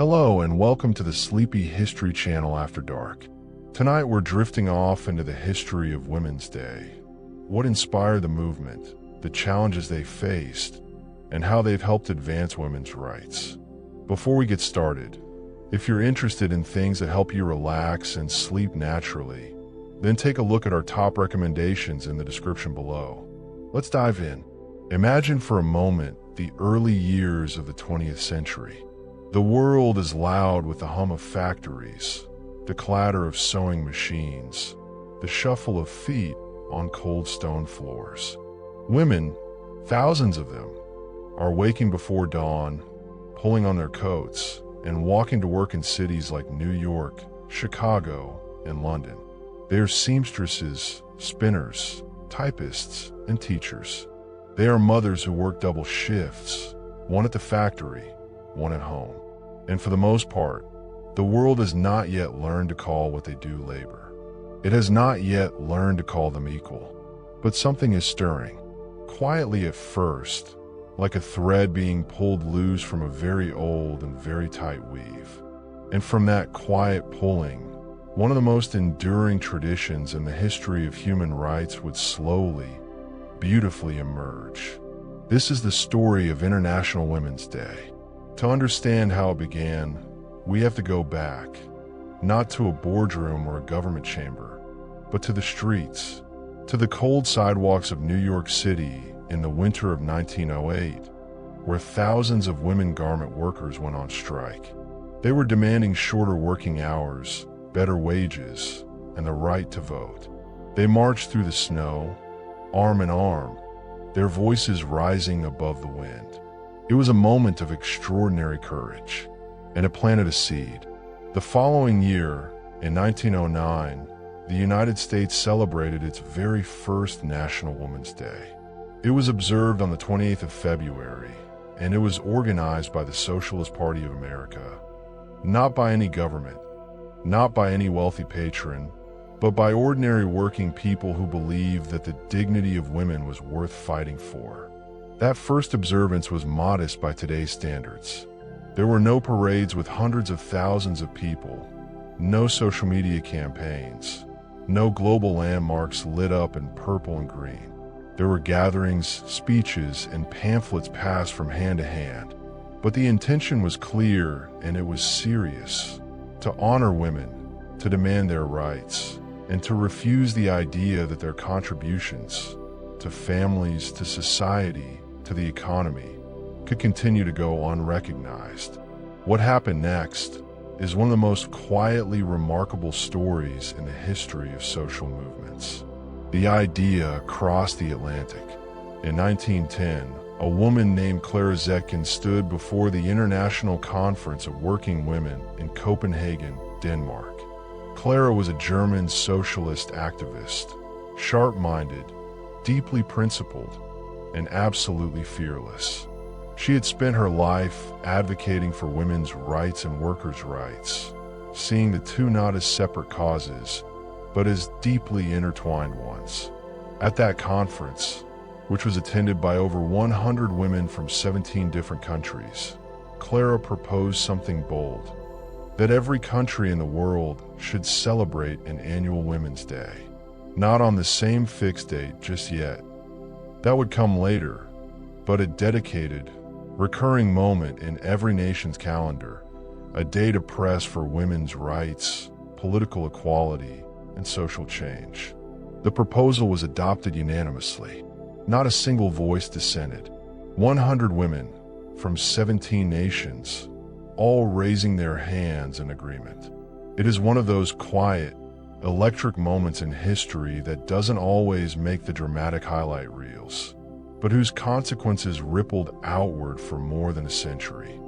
Hello and welcome to the Sleepy History Channel After Dark. Tonight we're drifting off into the history of Women's Day, what inspired the movement, the challenges they faced, and how they've helped advance women's rights. Before we get started, if you're interested in things that help you relax and sleep naturally, then take a look at our top recommendations in the description below. Let's dive in. Imagine for a moment the early years of the 20th century. The world is loud with the hum of factories, the clatter of sewing machines, the shuffle of feet on cold stone floors. Women, thousands of them, are waking before dawn, pulling on their coats, and walking to work in cities like New York, Chicago, and London. They are seamstresses, spinners, typists, and teachers. They are mothers who work double shifts, one at the factory, one at home. And for the most part, the world has not yet learned to call what they do labor. It has not yet learned to call them equal. But something is stirring, quietly at first, like a thread being pulled loose from a very old and very tight weave. And from that quiet pulling, one of the most enduring traditions in the history of human rights would slowly, beautifully emerge. This is the story of International Women's Day. To understand how it began, we have to go back, not to a boardroom or a government chamber, but to the streets, to the cold sidewalks of New York City in the winter of 1908, where thousands of women garment workers went on strike. They were demanding shorter working hours, better wages, and the right to vote. They marched through the snow, arm in arm, their voices rising above the wind. It was a moment of extraordinary courage, and it planted a seed. The following year, in 1909, the United States celebrated its very first National Women's Day. It was observed on the 28th of February, and it was organized by the Socialist Party of America, not by any government, not by any wealthy patron, but by ordinary working people who believed that the dignity of women was worth fighting for. That first observance was modest by today's standards. There were no parades with hundreds of thousands of people, no social media campaigns, no global landmarks lit up in purple and green. There were gatherings, speeches, and pamphlets passed from hand to hand. But the intention was clear and it was serious: to honor women, to demand their rights, and to refuse the idea that their contributions to families, to society, to the economy could continue to go unrecognized. What happened next is one of the most quietly remarkable stories in the history of social movements. The idea crossed the Atlantic. In 1910, a woman named Clara Zetkin stood before the International Conference of Working Women in Copenhagen, Denmark. Clara was a German socialist activist, sharp-minded, deeply principled, and absolutely fearless. She had spent her life advocating for women's rights and workers' rights, seeing the two not as separate causes, but as deeply intertwined ones. At that conference, which was attended by over 100 women from 17 different countries, Clara proposed something bold: that every country in the world should celebrate an annual Women's Day. Not on the same fixed date just yet. That would come later, but a dedicated, recurring moment in every nation's calendar, a day to press for women's rights, political equality, and social change. The proposal was adopted unanimously. Not a single voice dissented. 100 women from 17 nations, all raising their hands in agreement. It is one of those quiet, electric moments in history that doesn't always make the dramatic highlight reels, but whose consequences rippled outward for more than a century.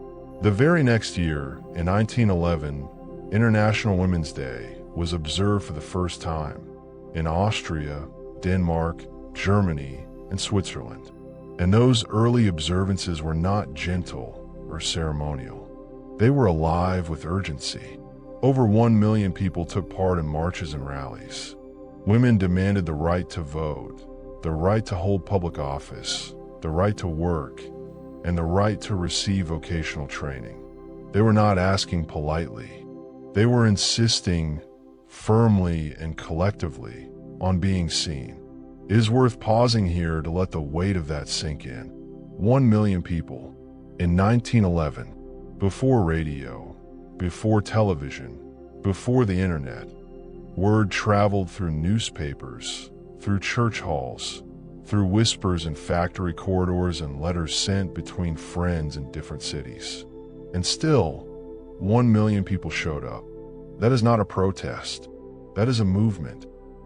The very next year, in 1911, International Women's Day was observed for the first time in Austria, Denmark, Germany, and Switzerland. And those early observances were not gentle or ceremonial. They were alive with urgency. Over 1 million people took part in marches and rallies. Women demanded the right to vote, the right to hold public office, the right to work, and the right to receive vocational training. They were not asking politely. They were insisting firmly and collectively on being seen. It is worth pausing here to let the weight of that sink in. 1 million people in 1911, before radio, before television, before the internet. Word traveled through newspapers, through church halls, through whispers in factory corridors and letters sent between friends in different cities. And still, 1 million people showed up. That is not a protest. That is a movement.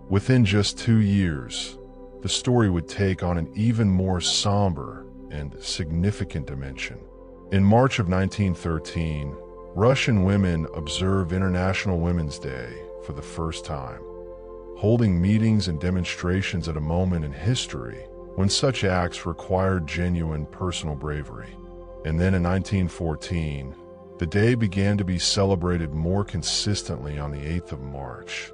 Within just 2 years, the story would take on an even more somber and significant dimension. In March of 1913, Russian women observed International Women's Day for the first time, holding meetings and demonstrations at a moment in history when such acts required genuine personal bravery. And then in 1914, the day began to be celebrated more consistently on the 8th of March,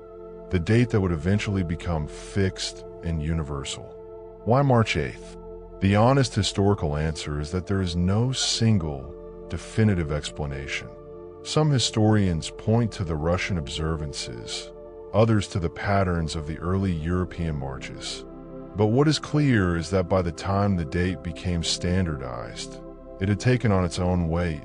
the date that would eventually become fixed and universal. Why March 8th? The honest historical answer is that there is no single, definitive explanation. Some historians point to the Russian observances, others to the patterns of the early European marches. But what is clear is that by the time the date became standardized, it had taken on its own weight,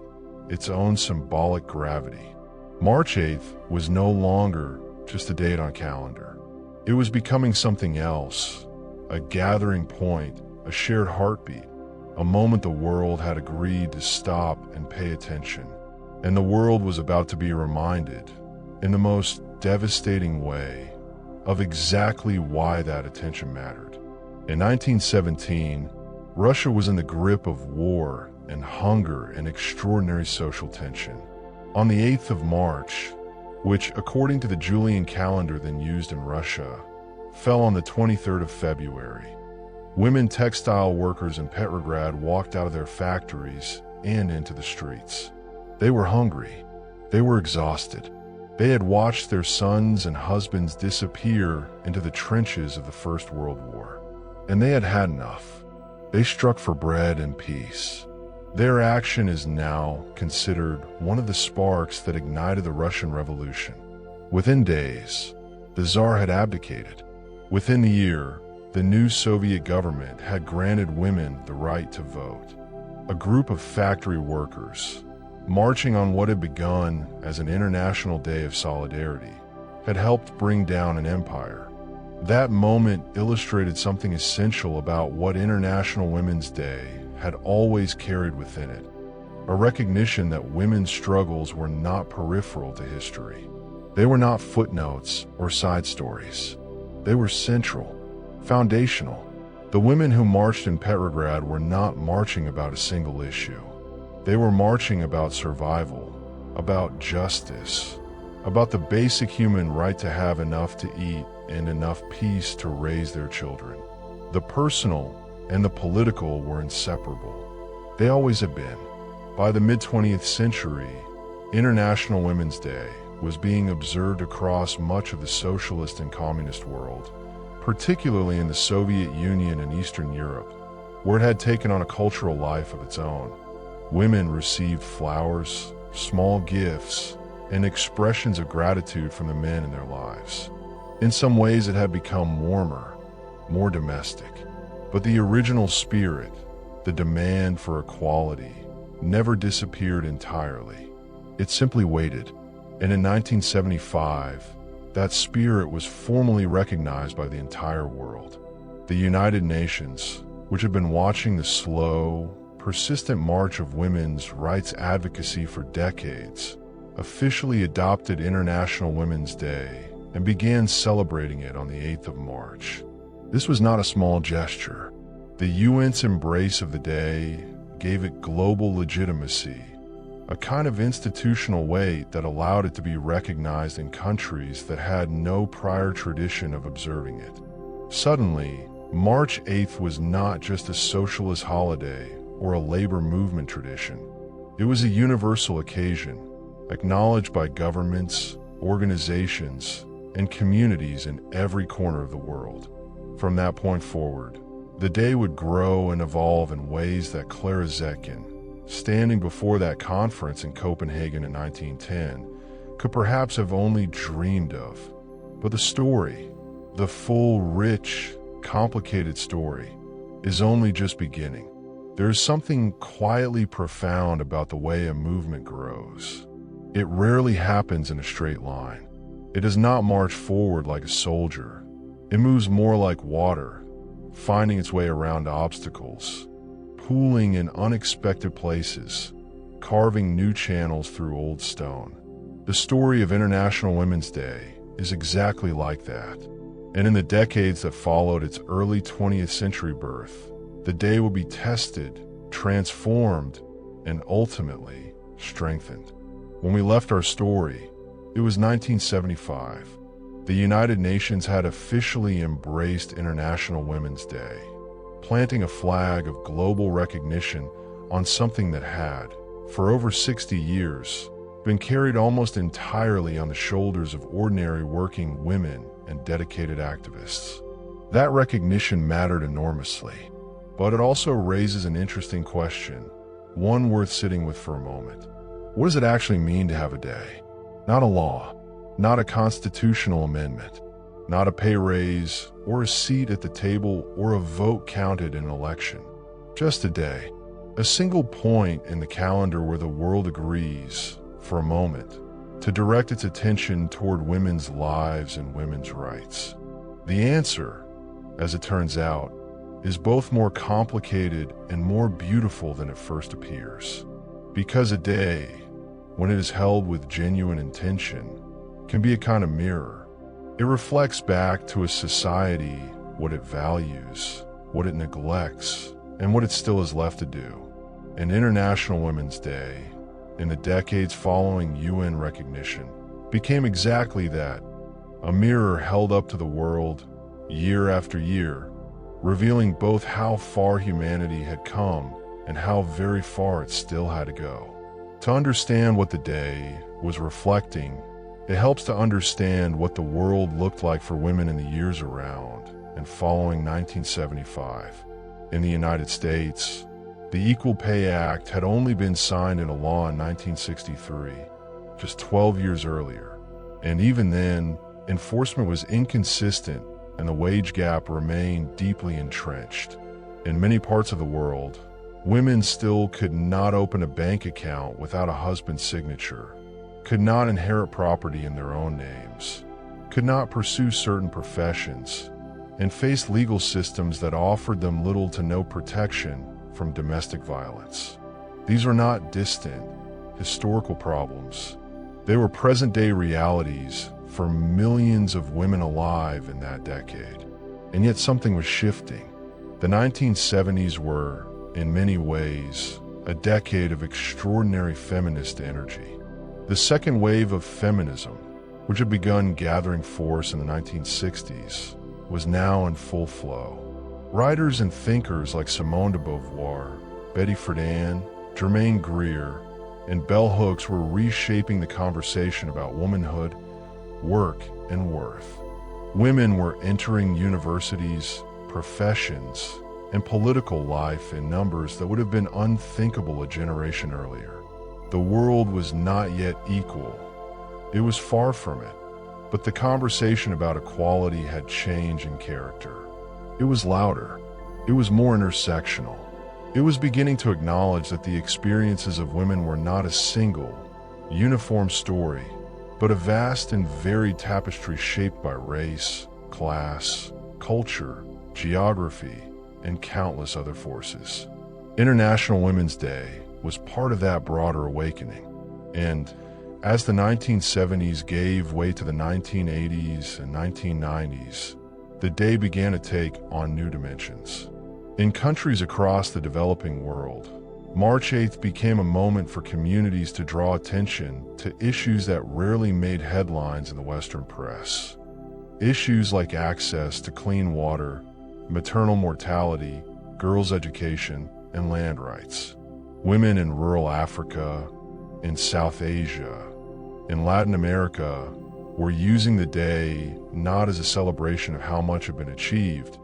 its own symbolic gravity. March 8th was no longer just a date on a calendar. It was becoming something else, a gathering point, a shared heartbeat, a moment the world had agreed to stop and pay attention. And the world was about to be reminded, in the most devastating way, of exactly why that attention mattered. In 1917, Russia was in the grip of war and hunger and extraordinary social tension. On the 8th of March, which, according to the Julian calendar then used in Russia, fell on the 23rd of February, women textile workers in Petrograd walked out of their factories and into the streets. They were hungry. They were exhausted. They had watched their sons and husbands disappear into the trenches of the First World War. And they had had enough. They struck for bread and peace. Their action is now considered one of the sparks that ignited the Russian Revolution. Within days, the Tsar had abdicated. Within the year, the new Soviet government had granted women the right to vote. A group of factory workers, marching on what had begun as an International Day of Solidarity, had helped bring down an empire. That moment illustrated something essential about what International Women's Day had always carried within it, a recognition that women's struggles were not peripheral to history. They were not footnotes or side stories. They were central, foundational. The women who marched in Petrograd were not marching about a single issue. They were marching about survival, about justice, about the basic human right to have enough to eat and enough peace to raise their children. The personal and the political were inseparable. They always have been. By the mid-20th century, International Women's Day was being observed across much of the socialist and communist world, particularly in the Soviet Union and Eastern Europe, where it had taken on a cultural life of its own. Women received flowers, small gifts, and expressions of gratitude from the men in their lives. In some ways, it had become warmer, more domestic. But the original spirit, the demand for equality, never disappeared entirely. It simply waited. And in 1975, that spirit was formally recognized by the entire world. The United Nations, which had been watching the slow, persistent march of women's rights advocacy for decades, officially adopted International Women's Day and began celebrating it on the 8th of March. This was not a small gesture. The UN's embrace of the day gave it global legitimacy, a kind of institutional weight that allowed it to be recognized in countries that had no prior tradition of observing it. Suddenly, March 8th was not just a socialist holiday or a labor movement tradition. It was a universal occasion, acknowledged by governments, organizations, and communities in every corner of the world. From that point forward, the day would grow and evolve in ways that Clara Zetkin, standing before that conference in Copenhagen in 1910, could perhaps have only dreamed of. But the story, the full, rich, complicated story, is only just beginning. There is something quietly profound about the way a movement grows. It rarely happens in a straight line. It does not march forward like a soldier. It moves more like water, finding its way around obstacles, pooling in unexpected places, carving new channels through old stone. The story of International Women's Day is exactly like that. And in the decades that followed its early 20th century birth, the day will be tested, transformed, and ultimately strengthened. When we left our story, it was 1975. The United Nations had officially embraced International Women's Day, planting a flag of global recognition on something that had, for over 60 years, been carried almost entirely on the shoulders of ordinary working women and dedicated activists. That recognition mattered enormously, but it also raises an interesting question, one worth sitting with for a moment. What does it actually mean to have a day? Not a law, not a constitutional amendment, not a pay raise or a seat at the table or a vote counted in an election. Just a day, a single point in the calendar where the world agrees, for a moment, to direct its attention toward women's lives and women's rights. The answer, as it turns out, is both more complicated and more beautiful than it first appears. Because a day, when it is held with genuine intention, can be a kind of mirror. It reflects back to a society what it values, what it neglects, and what it still has left to do. And International Women's Day, in the decades following UN recognition, became exactly that, a mirror held up to the world, year after year, revealing both how far humanity had come and how very far it still had to go. To understand what the day was reflecting, it helps to understand what the world looked like for women in the years around and following 1975. In the United States, the Equal Pay Act had only been signed into law in 1963, just 12 years earlier. And even then, enforcement was inconsistent and the wage gap remained deeply entrenched. In many parts of the world, women still could not open a bank account without a husband's signature, could not inherit property in their own names, could not pursue certain professions, and faced legal systems that offered them little to no protection from domestic violence. These were not distant, historical problems. They were present-day realities for millions of women alive in that decade. And yet something was shifting. The 1970s were, in many ways, a decade of extraordinary feminist energy. The second wave of feminism, which had begun gathering force in the 1960s, was now in full flow. Writers and thinkers like Simone de Beauvoir, Betty Friedan, Germaine Greer, and bell hooks were reshaping the conversation about womanhood, work, and worth. Women were entering universities, professions, and political life in numbers that would have been unthinkable a generation earlier. The world was not yet equal. It was far from it, but the conversation about equality had change in character. It was louder. It was more intersectional. It was beginning to acknowledge that the experiences of women were not a single, uniform story, but a vast and varied tapestry shaped by race, class, culture, geography, and countless other forces. International Women's Day was part of that broader awakening. And as the 1970s gave way to the 1980s and 1990s, the day began to take on new dimensions. In countries across the developing world, March 8th became a moment for communities to draw attention to issues that rarely made headlines in the Western press. Issues like access to clean water, maternal mortality, girls' education, and land rights. Women in rural Africa, in South Asia, in Latin America were using the day not as a celebration of how much had been achieved,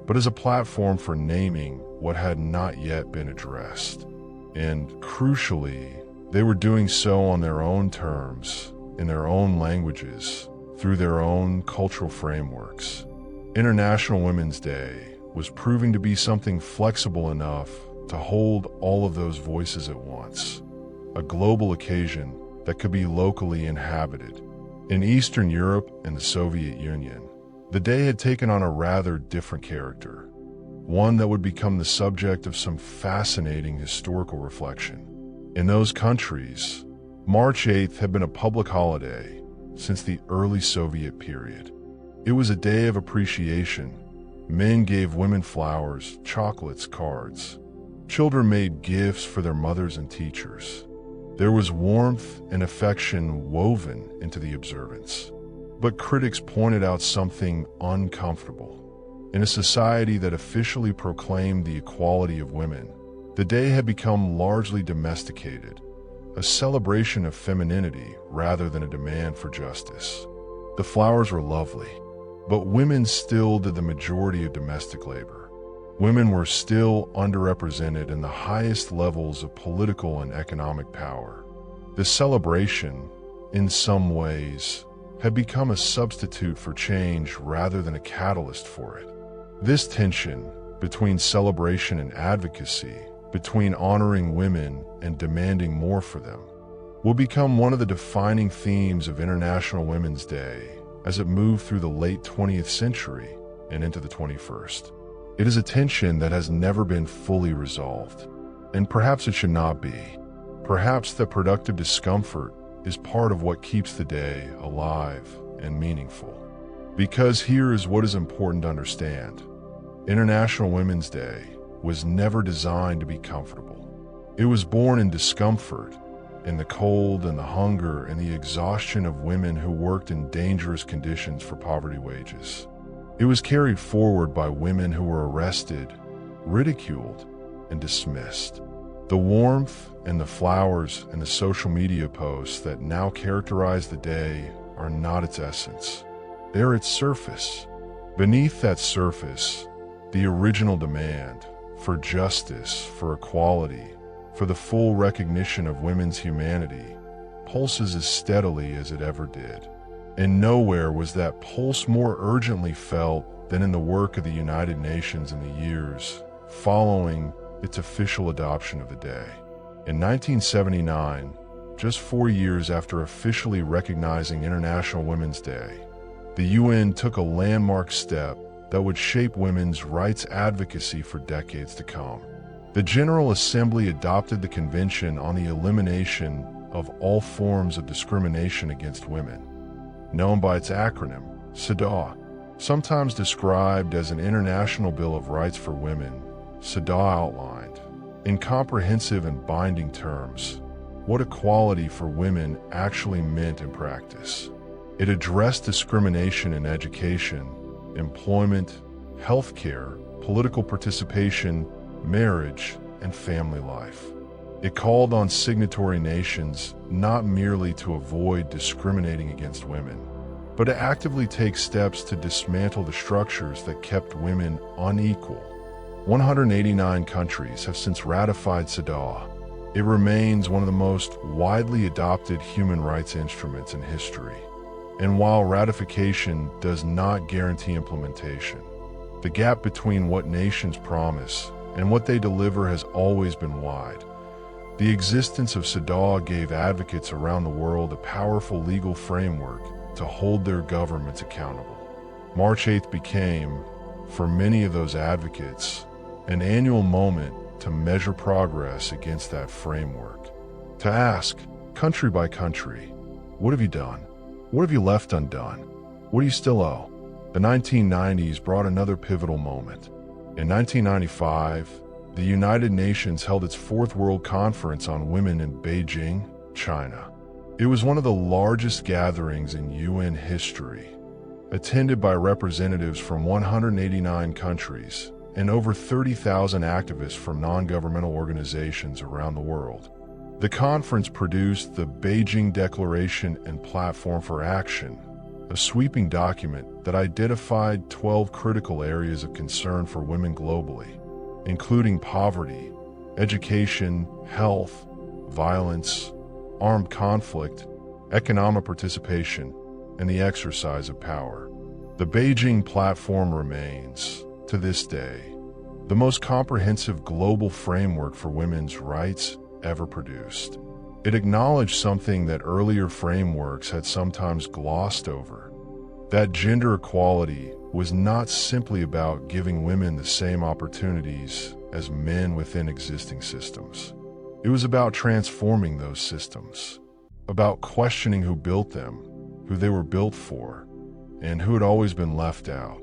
but as a platform for naming what had not yet been addressed. And crucially, they were doing so on their own terms, in their own languages, through their own cultural frameworks. International Women's Day was proving to be something flexible enough to hold all of those voices at once. A global occasion that could be locally inhabited. In Eastern Europe and the Soviet Union, the day had taken on a rather different character, one that would become the subject of some fascinating historical reflection. In those countries, March 8th had been a public holiday since the early Soviet period. It was a day of appreciation. Men gave women flowers, chocolates, cards. Children made gifts for their mothers and teachers. There was warmth and affection woven into the observance. But critics pointed out something uncomfortable. In a society that officially proclaimed the equality of women, the day had become largely domesticated, a celebration of femininity rather than a demand for justice. The flowers were lovely, but women still did the majority of domestic labor. Women were still underrepresented in the highest levels of political and economic power. The celebration, in some ways, had become a substitute for change rather than a catalyst for it. This tension between celebration and advocacy, between honoring women and demanding more for them, will become one of the defining themes of International Women's Day as it moved through the late 20th century and into the 21st. It is a tension that has never been fully resolved, and perhaps it should not be. Perhaps that productive discomfort is part of what keeps the day alive and meaningful. Because here is what is important to understand. International Women's Day was never designed to be comfortable. It was born in discomfort, in the cold and the hunger and the exhaustion of women who worked in dangerous conditions for poverty wages. It was carried forward by women who were arrested, ridiculed, and dismissed. The warmth and the flowers and the social media posts that now characterize the day are not its essence. They're its surface. Beneath that surface, the original demand for justice, for equality, for the full recognition of women's humanity, pulses as steadily as it ever did. And nowhere was that pulse more urgently felt than in the work of the United Nations in the years following its official adoption of the day. In 1979, just 4 years after officially recognizing International Women's Day, the UN took a landmark step that would shape women's rights advocacy for decades to come. The General Assembly adopted the Convention on the Elimination of All Forms of Discrimination Against Women, known by its acronym, CEDAW. Sometimes described as an International Bill of Rights for Women, CEDAW outlined, in comprehensive and binding terms, what equality for women actually meant in practice. It addressed discrimination in education, employment, healthcare, political participation, marriage, and family life. It called on signatory nations not merely to avoid discriminating against women, but to actively take steps to dismantle the structures that kept women unequal. 189 countries have since ratified CEDAW. It remains one of the most widely adopted human rights instruments in history. And while ratification does not guarantee implementation, the gap between what nations promise and what they deliver has always been wide. The existence of CEDAW gave advocates around the world a powerful legal framework to hold their governments accountable. March 8th became, for many of those advocates, an annual moment to measure progress against that framework. To ask, country by country, what have you done? What have you left undone? What do you still owe? The 1990s brought another pivotal moment. In 1995, the United Nations held its fourth World Conference on Women in Beijing, China. It was one of the largest gatherings in UN history, attended by representatives from 189 countries and over 30,000 activists from non-governmental organizations around the world. The conference produced the Beijing Declaration and Platform for Action, a sweeping document that identified 12 critical areas of concern for women globally, including poverty, education, health, violence, armed conflict, economic participation, and the exercise of power. The Beijing Platform remains, to this day, the most comprehensive global framework for women's rights ever produced. It acknowledged something that earlier frameworks had sometimes glossed over: that gender equality was not simply about giving women the same opportunities as men within existing systems. It was about transforming those systems, about questioning who built them, who they were built for, and who had always been left out.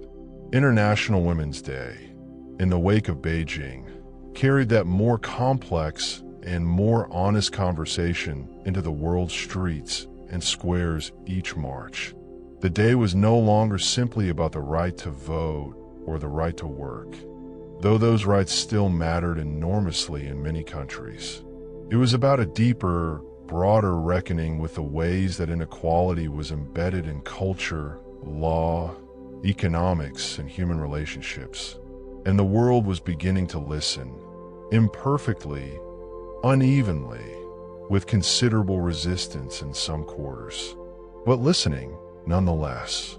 International Women's Day, in the wake of Beijing, carried that more complex and more honest conversation into the world's streets and squares each March. The day was no longer simply about the right to vote or the right to work, though those rights still mattered enormously in many countries. It was about a deeper, broader reckoning with the ways that inequality was embedded in culture, law, economics, and human relationships. And the world was beginning to listen, imperfectly, unevenly, with considerable resistance in some quarters, but listening nonetheless.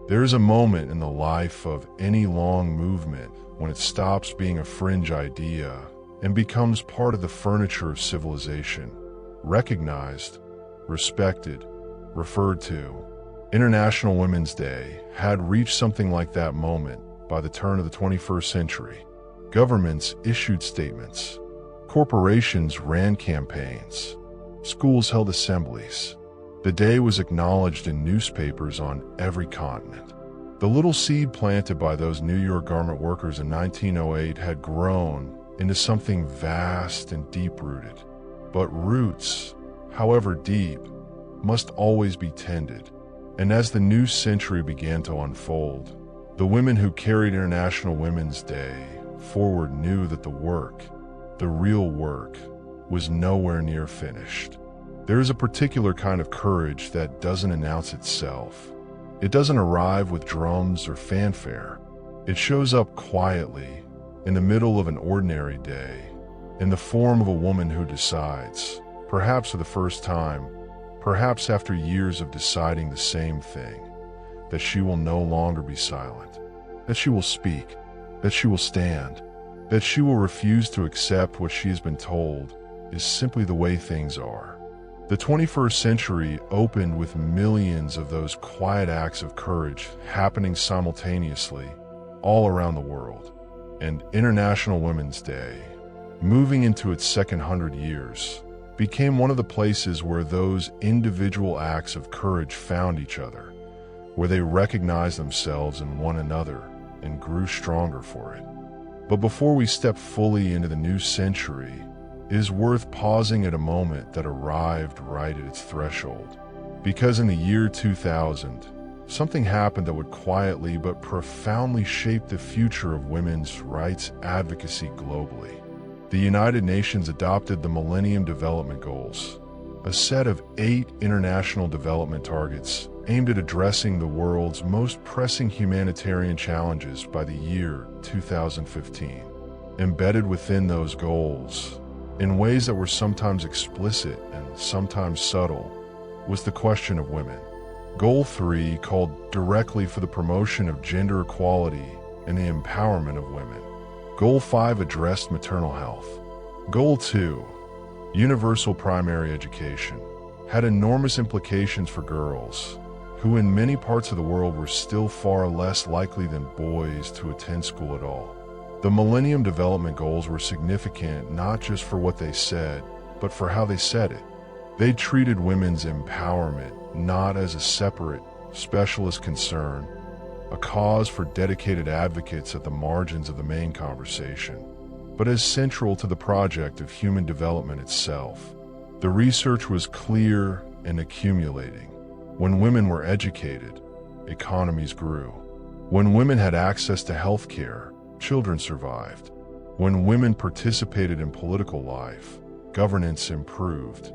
There is a moment in the life of any long movement when it stops being a fringe idea and becomes part of the furniture of civilization, recognized, respected, referred to. International Women's Day had reached something like that moment by the turn of the 21st century. Governments issued statements. Corporations ran campaigns. Schools held assemblies. The day was acknowledged in newspapers on every continent. The little seed planted by those New York garment workers in 1908 had grown into something vast and deep-rooted. But roots, however deep, must always be tended. And as the new century began to unfold, the women who carried International Women's Day forward knew that the work, the real work, was nowhere near finished. There is a particular kind of courage that doesn't announce itself. It doesn't arrive with drums or fanfare. It shows up quietly, in the middle of an ordinary day, in the form of a woman who decides, perhaps for the first time, perhaps after years of deciding the same thing, that she will no longer be silent, that she will speak, that she will stand, that she will refuse to accept what she has been told is simply the way things are. The 21st century opened with millions of those quiet acts of courage happening simultaneously all around the world. And International Women's Day, moving into its second 100 years, became one of the places where those individual acts of courage found each other, where they recognized themselves in one another and grew stronger for it. But before we step fully into the new century, it is worth pausing at a moment that arrived right at its threshold. Because in the year 2000, something happened that would quietly but profoundly shape the future of women's rights advocacy globally. The United Nations adopted the Millennium Development Goals, a set of 8 international development targets aimed at addressing the world's most pressing humanitarian challenges by the year 2015. Embedded within those goals, in ways that were sometimes explicit and sometimes subtle, was the question of women. Goal 3 called directly for the promotion of gender equality and the empowerment of women. Goal 5 addressed maternal health. Goal 2, universal primary education, had enormous implications for girls, who in many parts of the world were still far less likely than boys to attend school at all. The Millennium Development Goals were significant not just for what they said, but for how they said it. They treated women's empowerment not as a separate, specialist concern, a cause for dedicated advocates at the margins of the main conversation, but as central to the project of human development itself. The research was clear and accumulating. When women were educated, economies grew. When women had access to health care, children survived. When women participated in political life, governance improved.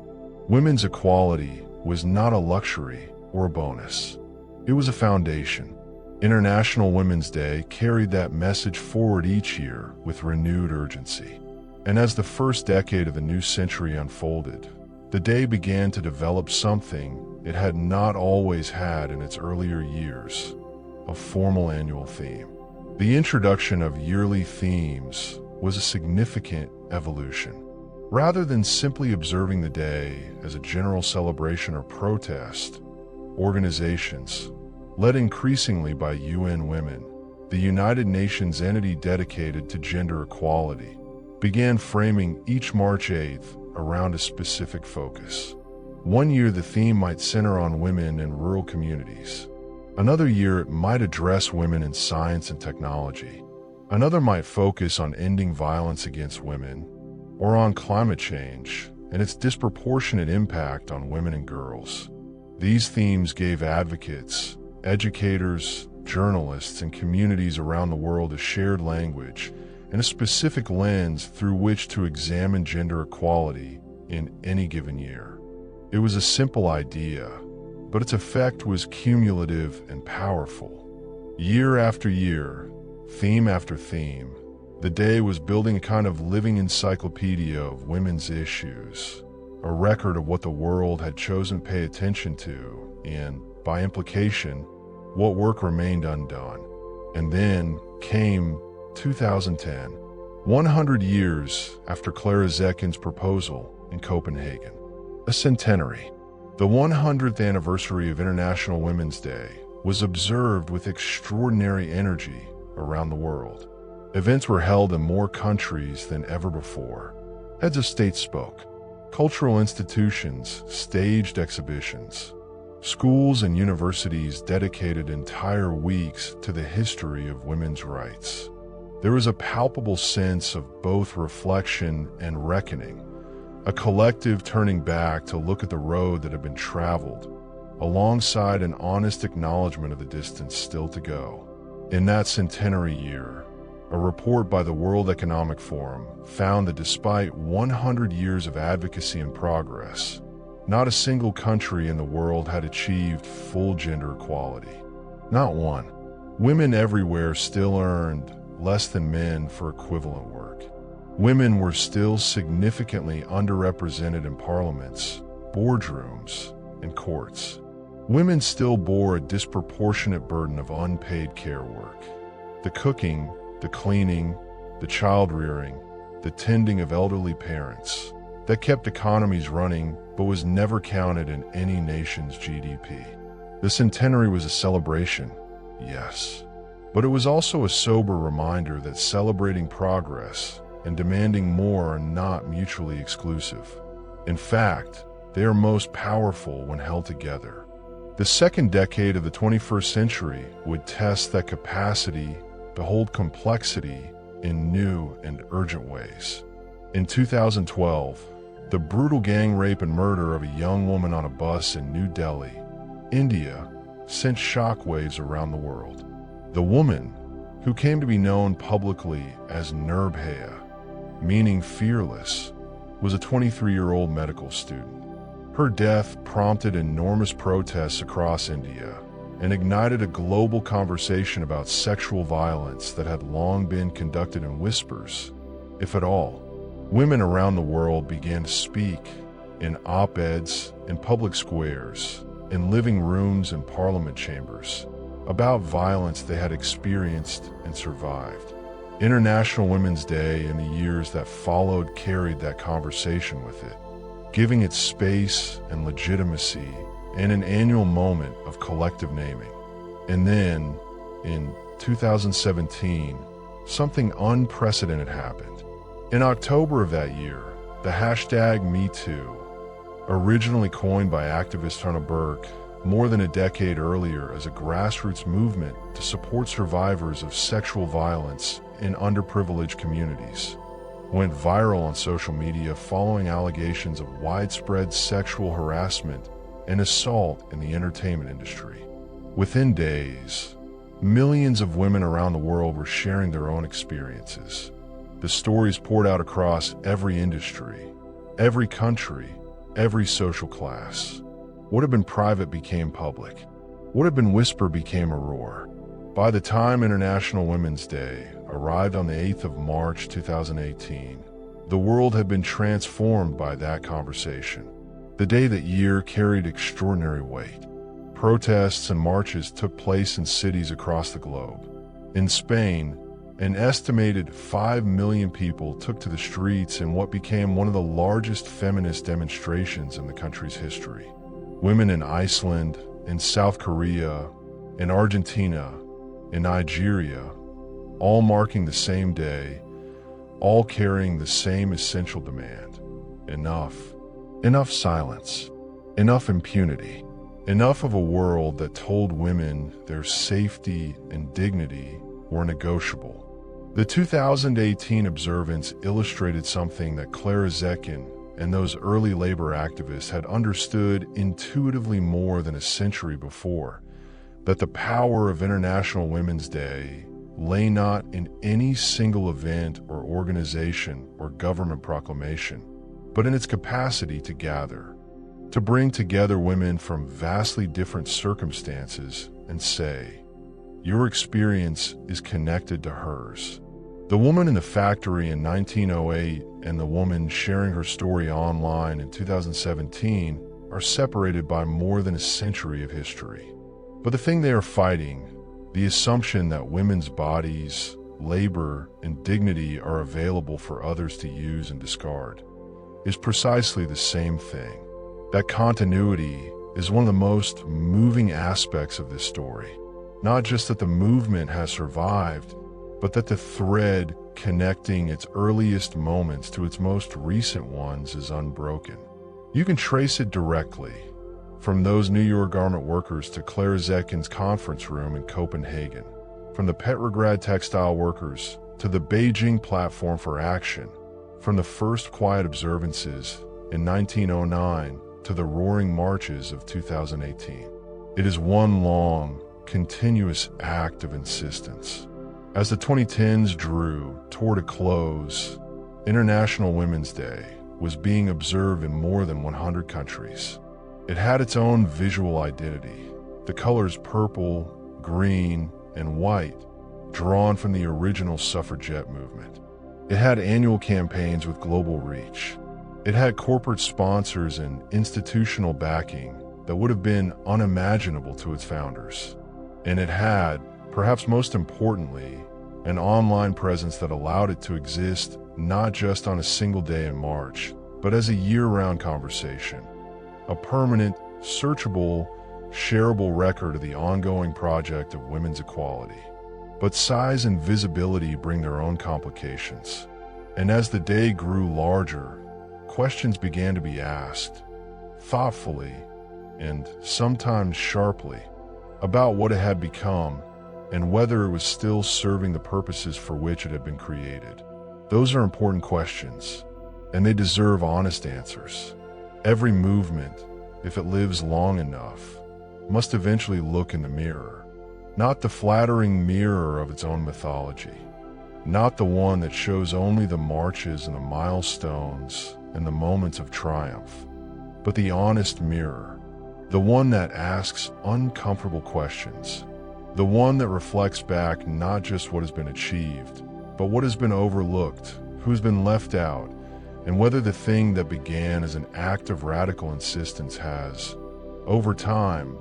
Women's equality was not a luxury or a bonus. It was a foundation. International Women's Day carried that message forward each year with renewed urgency. And as the first decade of the new century unfolded, the day began to develop something it had not always had in its earlier years: a formal annual theme. The introduction of yearly themes was a significant evolution. Rather than simply observing the day as a general celebration or protest, organizations, led increasingly by UN Women, the United Nations entity dedicated to gender equality, began framing each March 8th around a specific focus. One year the theme might center on women in rural communities. Another year it might address women in science and technology. Another might focus on ending violence against women, or on climate change and its disproportionate impact on women and girls. These themes gave advocates, educators, journalists, and communities around the world a shared language and a specific lens through which to examine gender equality in any given year. It was a simple idea, but its effect was cumulative and powerful. Year after year, theme after theme, the day was building a kind of living encyclopedia of women's issues, a record of what the world had chosen to pay attention to, and, by implication, what work remained undone. And then came 2010, 100 years after Clara Zetkin's proposal in Copenhagen. A centenary. The 100th anniversary of International Women's Day was observed with extraordinary energy around the world. Events were held in more countries than ever before. Heads of state spoke. Cultural institutions staged exhibitions. Schools and universities dedicated entire weeks to the history of women's rights. There was a palpable sense of both reflection and reckoning, a collective turning back to look at the road that had been traveled, alongside an honest acknowledgement of the distance still to go. In that centenary year, a report by the World Economic Forum found that despite 100 years of advocacy and progress, not a single country in the world had achieved full gender equality. Not one. Women everywhere still earned less than men for equivalent work. Women were still significantly underrepresented in parliaments, boardrooms, and courts. Women still bore a disproportionate burden of unpaid care work. The cooking, the cleaning, the child-rearing, the tending of elderly parents, that kept economies running but was never counted in any nation's GDP. The centenary was a celebration, yes, but it was also a sober reminder that celebrating progress and demanding more are not mutually exclusive. In fact, they are most powerful when held together. The second decade of the 21st century would test that capacity to hold complexity in new and urgent ways. In 2012, the brutal gang rape and murder of a young woman on a bus in New Delhi, India, sent shockwaves around the world. The woman, who came to be known publicly as Nirbhaya, meaning fearless, was a 23-year-old medical student. Her death prompted enormous protests across India and ignited a global conversation about sexual violence that had long been conducted in whispers, if at all. Women around the world began to speak in op-eds, in public squares, in living rooms and parliament chambers about violence they had experienced and survived. International Women's Day and the years that followed carried that conversation with it, giving it space and legitimacy and an annual moment of collective naming. And then, in 2017, something unprecedented happened. In October of that year, the hashtag #MeToo, originally coined by activist Hannah Burke more than a decade earlier as a grassroots movement to support survivors of sexual violence in underprivileged communities, went viral on social media following allegations of widespread sexual harassment and assault in the entertainment industry. Within days, millions of women around the world were sharing their own experiences. The stories poured out across every industry, every country, every social class. What had been private became public. What had been whisper became a roar. By the time International Women's Day arrived on the 8th of March 2018, The world had been transformed by that conversation. The day that year carried extraordinary weight. Protests and marches took place in cities across the globe. In Spain, an estimated 5 million people took to the streets in what became one of the largest feminist demonstrations in the country's history. Women in Iceland, in South Korea, in Argentina, in Nigeria, all marking the same day, all carrying the same essential demand. Enough. Enough silence. Enough impunity. Enough of a world that told women their safety and dignity were negotiable. The 2018 observance illustrated something that Clara Zetkin and those early labor activists had understood intuitively more than a century before, that the power of International Women's Day lay not in any single event or organization or government proclamation, but in its capacity to gather, to bring together women from vastly different circumstances and say, your experience is connected to hers. The woman in the factory in 1908 and the woman sharing her story online in 2017 are separated by more than a century of history. But the thing they are fighting, the assumption that women's bodies, labor, and dignity are available for others to use and discard, is precisely the same thing. That continuity is one of the most moving aspects of this story. Not just that the movement has survived, but that the thread connecting its earliest moments to its most recent ones is unbroken. You can trace it directly, from those New York garment workers to Clara Zetkin's conference room in Copenhagen, from the Petrograd textile workers to the Beijing Platform for Action, from the first quiet observances in 1909 to the roaring marches of 2018. It is one long, continuous act of insistence. As the 2010s drew toward a close, International Women's Day was being observed in more than 100 countries. It had its own visual identity, the colors purple, green, and white, drawn from the original suffragette movement. It had annual campaigns with global reach. It had corporate sponsors and institutional backing that would have been unimaginable to its founders. And it had, perhaps most importantly, an online presence that allowed it to exist not just on a single day in March, but as a year-round conversation, a permanent, searchable, shareable record of the ongoing project of women's equality. But size and visibility bring their own complications. And as the day grew larger, questions began to be asked, thoughtfully and sometimes sharply, about what it had become and whether it was still serving the purposes for which it had been created. Those are important questions, and they deserve honest answers. Every movement, if it lives long enough, must eventually look in the mirror, not the flattering mirror of its own mythology, not the one that shows only the marches and the milestones and the moments of triumph, but the honest mirror, the one that asks uncomfortable questions, the one that reflects back not just what has been achieved, but what has been overlooked, who's been left out, and whether the thing that began as an act of radical insistence has, over time,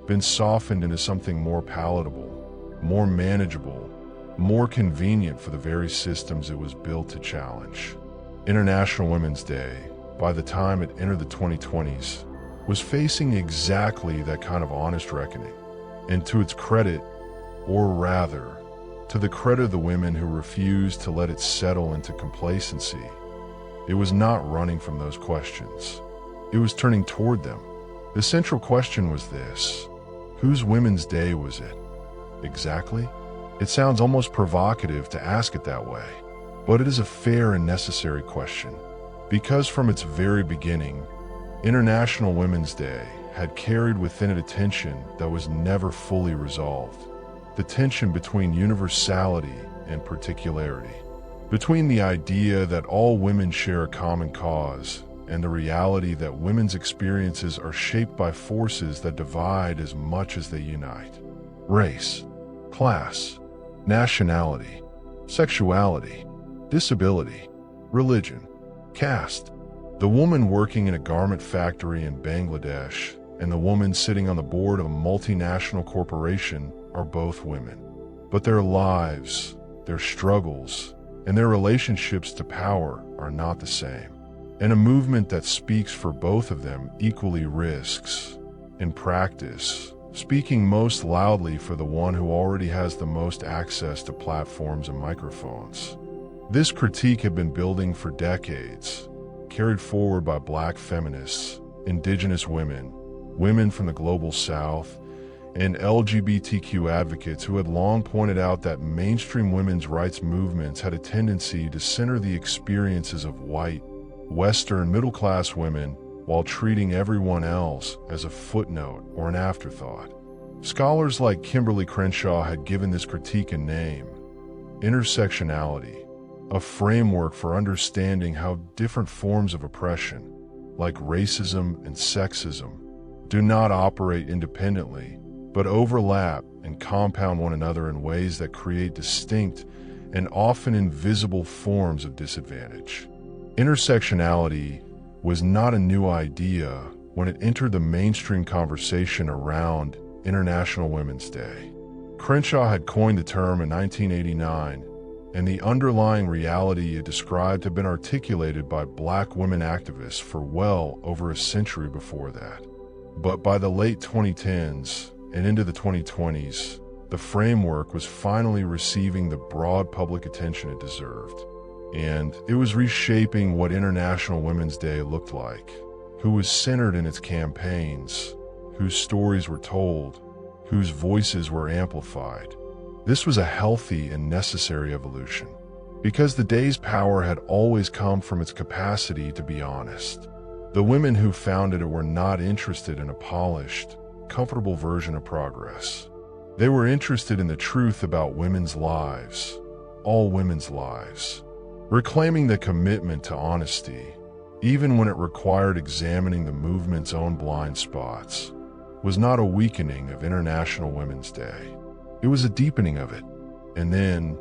been softened into something more palatable, more manageable, more convenient for the very systems it was built to challenge. International Women's Day, by the time it entered the 2020s, was facing exactly that kind of honest reckoning. And to its credit, or rather, to the credit of the women who refused to let it settle into complacency, it was not running from those questions. It was turning toward them. The central question was this: whose Women's Day was it? Exactly? It sounds almost provocative to ask it that way, but it is a fair and necessary question, because from its very beginning, International Women's Day had carried within it a tension that was never fully resolved. The tension between universality and particularity, between the idea that all women share a common cause and the reality that women's experiences are shaped by forces that divide as much as they unite. Race, class, nationality, sexuality, disability, religion, caste. The woman working in a garment factory in Bangladesh and the woman sitting on the board of a multinational corporation are both women. But their lives, their struggles, and their relationships to power are not the same. And a movement that speaks for both of them equally risks, in practice, speaking most loudly for the one who already has the most access to platforms and microphones. This critique had been building for decades, carried forward by Black feminists, indigenous women, women from the global South, and LGBTQ advocates who had long pointed out that mainstream women's rights movements had a tendency to center the experiences of white, Western middle-class women while treating everyone else as a footnote or an afterthought. Scholars like Kimberly Crenshaw had given this critique a name: intersectionality, a framework for understanding how different forms of oppression, like racism and sexism, do not operate independently, but overlap and compound one another in ways that create distinct and often invisible forms of disadvantage. Intersectionality was not a new idea when it entered the mainstream conversation around International Women's Day. Crenshaw had coined the term in 1989, and the underlying reality it described had been articulated by Black women activists for well over a century before that. But by the late 2010s and into the 2020s, the framework was finally receiving the broad public attention it deserved. And it was reshaping what International Women's Day looked like, who was centered in its campaigns, whose stories were told, whose voices were amplified. This was a healthy and necessary evolution, because the day's power had always come from its capacity to be honest. The women who founded it were not interested in a polished, comfortable version of progress. They were interested in the truth about women's lives, all women's lives. Reclaiming the commitment to honesty, even when it required examining the movement's own blind spots, was not a weakening of International Women's Day. It was a deepening of it. And then,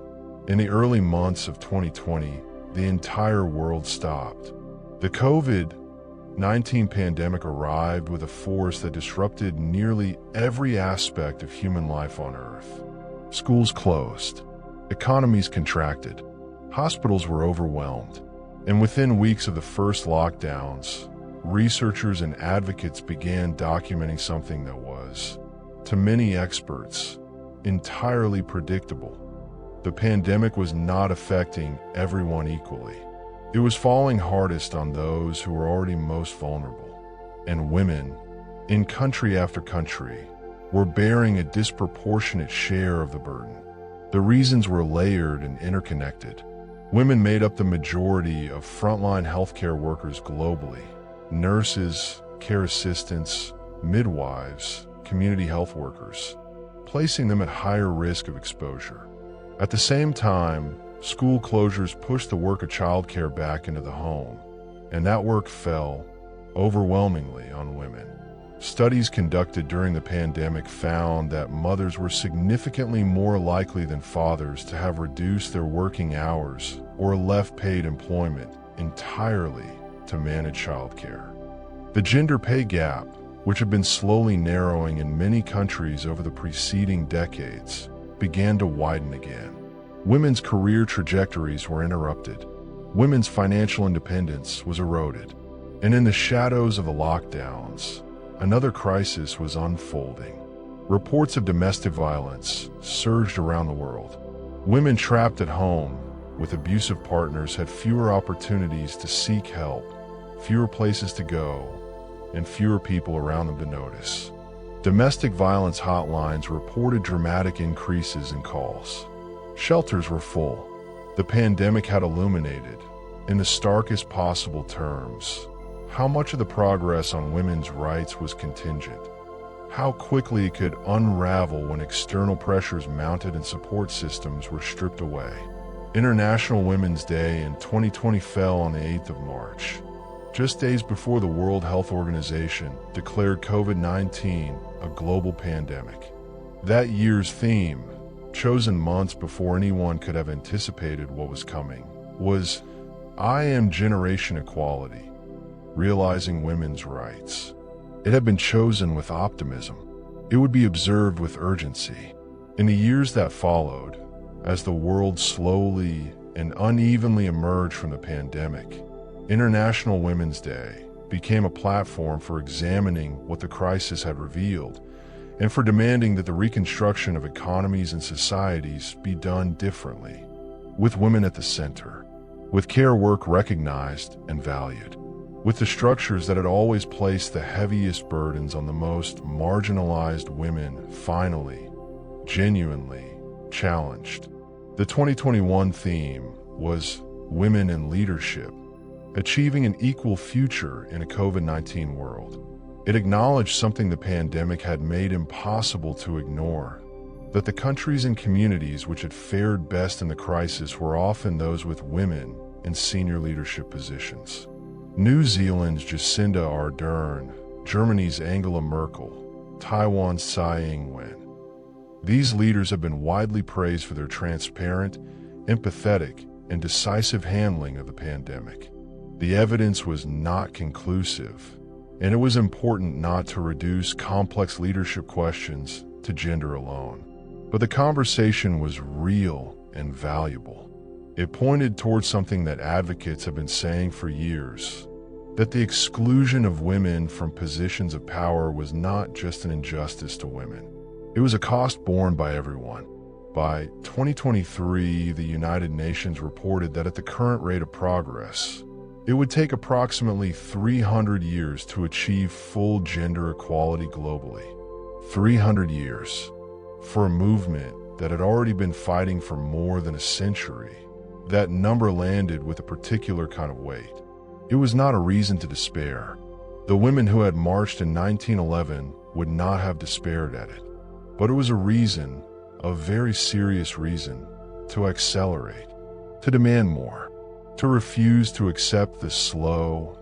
in the early months of 2020, the entire world stopped. The COVID-19 pandemic arrived with a force that disrupted nearly every aspect of human life on Earth. Schools closed, economies contracted, hospitals were overwhelmed, and within weeks of the first lockdowns, researchers and advocates began documenting something that was, to many experts, entirely predictable. The pandemic was not affecting everyone equally. It was falling hardest on those who were already most vulnerable, and women, in country after country, were bearing a disproportionate share of the burden. The reasons were layered and interconnected. Women made up the majority of frontline healthcare workers globally: nurses, care assistants, midwives, community health workers, placing them at higher risk of exposure. At the same time, school closures pushed the work of childcare back into the home, and that work fell overwhelmingly on women. Studies conducted during the pandemic found that mothers were significantly more likely than fathers to have reduced their working hours or left paid employment entirely to manage childcare. The gender pay gap, which had been slowly narrowing in many countries over the preceding decades, began to widen again. Women's career trajectories were interrupted. Women's financial independence was eroded. And in the shadows of the lockdowns, another crisis was unfolding. Reports of domestic violence surged around the world. Women trapped at home with abusive partners had fewer opportunities to seek help, fewer places to go, and fewer people around them to notice. Domestic violence hotlines reported dramatic increases in calls. Shelters were full. The pandemic had illuminated, in the starkest possible terms, how much of the progress on women's rights was contingent, how quickly it could unravel when external pressures mounted and support systems were stripped away. International Women's Day in 2020 fell on the 8th of March, just days before the World Health Organization declared COVID-19 a global pandemic. That year's theme, chosen months before anyone could have anticipated what was coming, was I Am Generation Equality, Realizing Women's Rights. It had been chosen with optimism. It would be observed with urgency. In the years that followed, as the world slowly and unevenly emerged from the pandemic, International Women's Day became a platform for examining what the crisis had revealed and for demanding that the reconstruction of economies and societies be done differently, with women at the center, with care work recognized and valued, with the structures that had always placed the heaviest burdens on the most marginalized women finally, genuinely challenged. The 2021 theme was Women in Leadership, Achieving an Equal Future in a COVID-19 World. It acknowledged something the pandemic had made impossible to ignore, that the countries and communities which had fared best in the crisis were often those with women in senior leadership positions. New Zealand's Jacinda Ardern, Germany's Angela Merkel, Taiwan's Tsai Ing-wen. These leaders have been widely praised for their transparent, empathetic, and decisive handling of the pandemic. The evidence was not conclusive, and it was important not to reduce complex leadership questions to gender alone. But the conversation was real and valuable. It pointed towards something that advocates have been saying for years, that the exclusion of women from positions of power was not just an injustice to women. It was a cost borne by everyone. By 2023, the United Nations reported that at the current rate of progress, it would take approximately 300 years to achieve full gender equality globally. 300 years for a movement that had already been fighting for more than a century. That number landed with a particular kind of weight. It was not a reason to despair. The women who had marched in 1911 would not have despaired at it. But it was a reason, a very serious reason, to accelerate, to demand more, to refuse to accept the slow,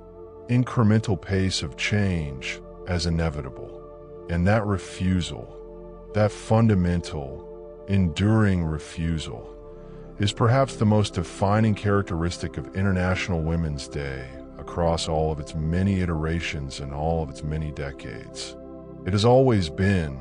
incremental pace of change as inevitable. And that refusal, that fundamental, enduring refusal, is perhaps the most defining characteristic of International Women's Day across all of its many iterations and all of its many decades. It has always been,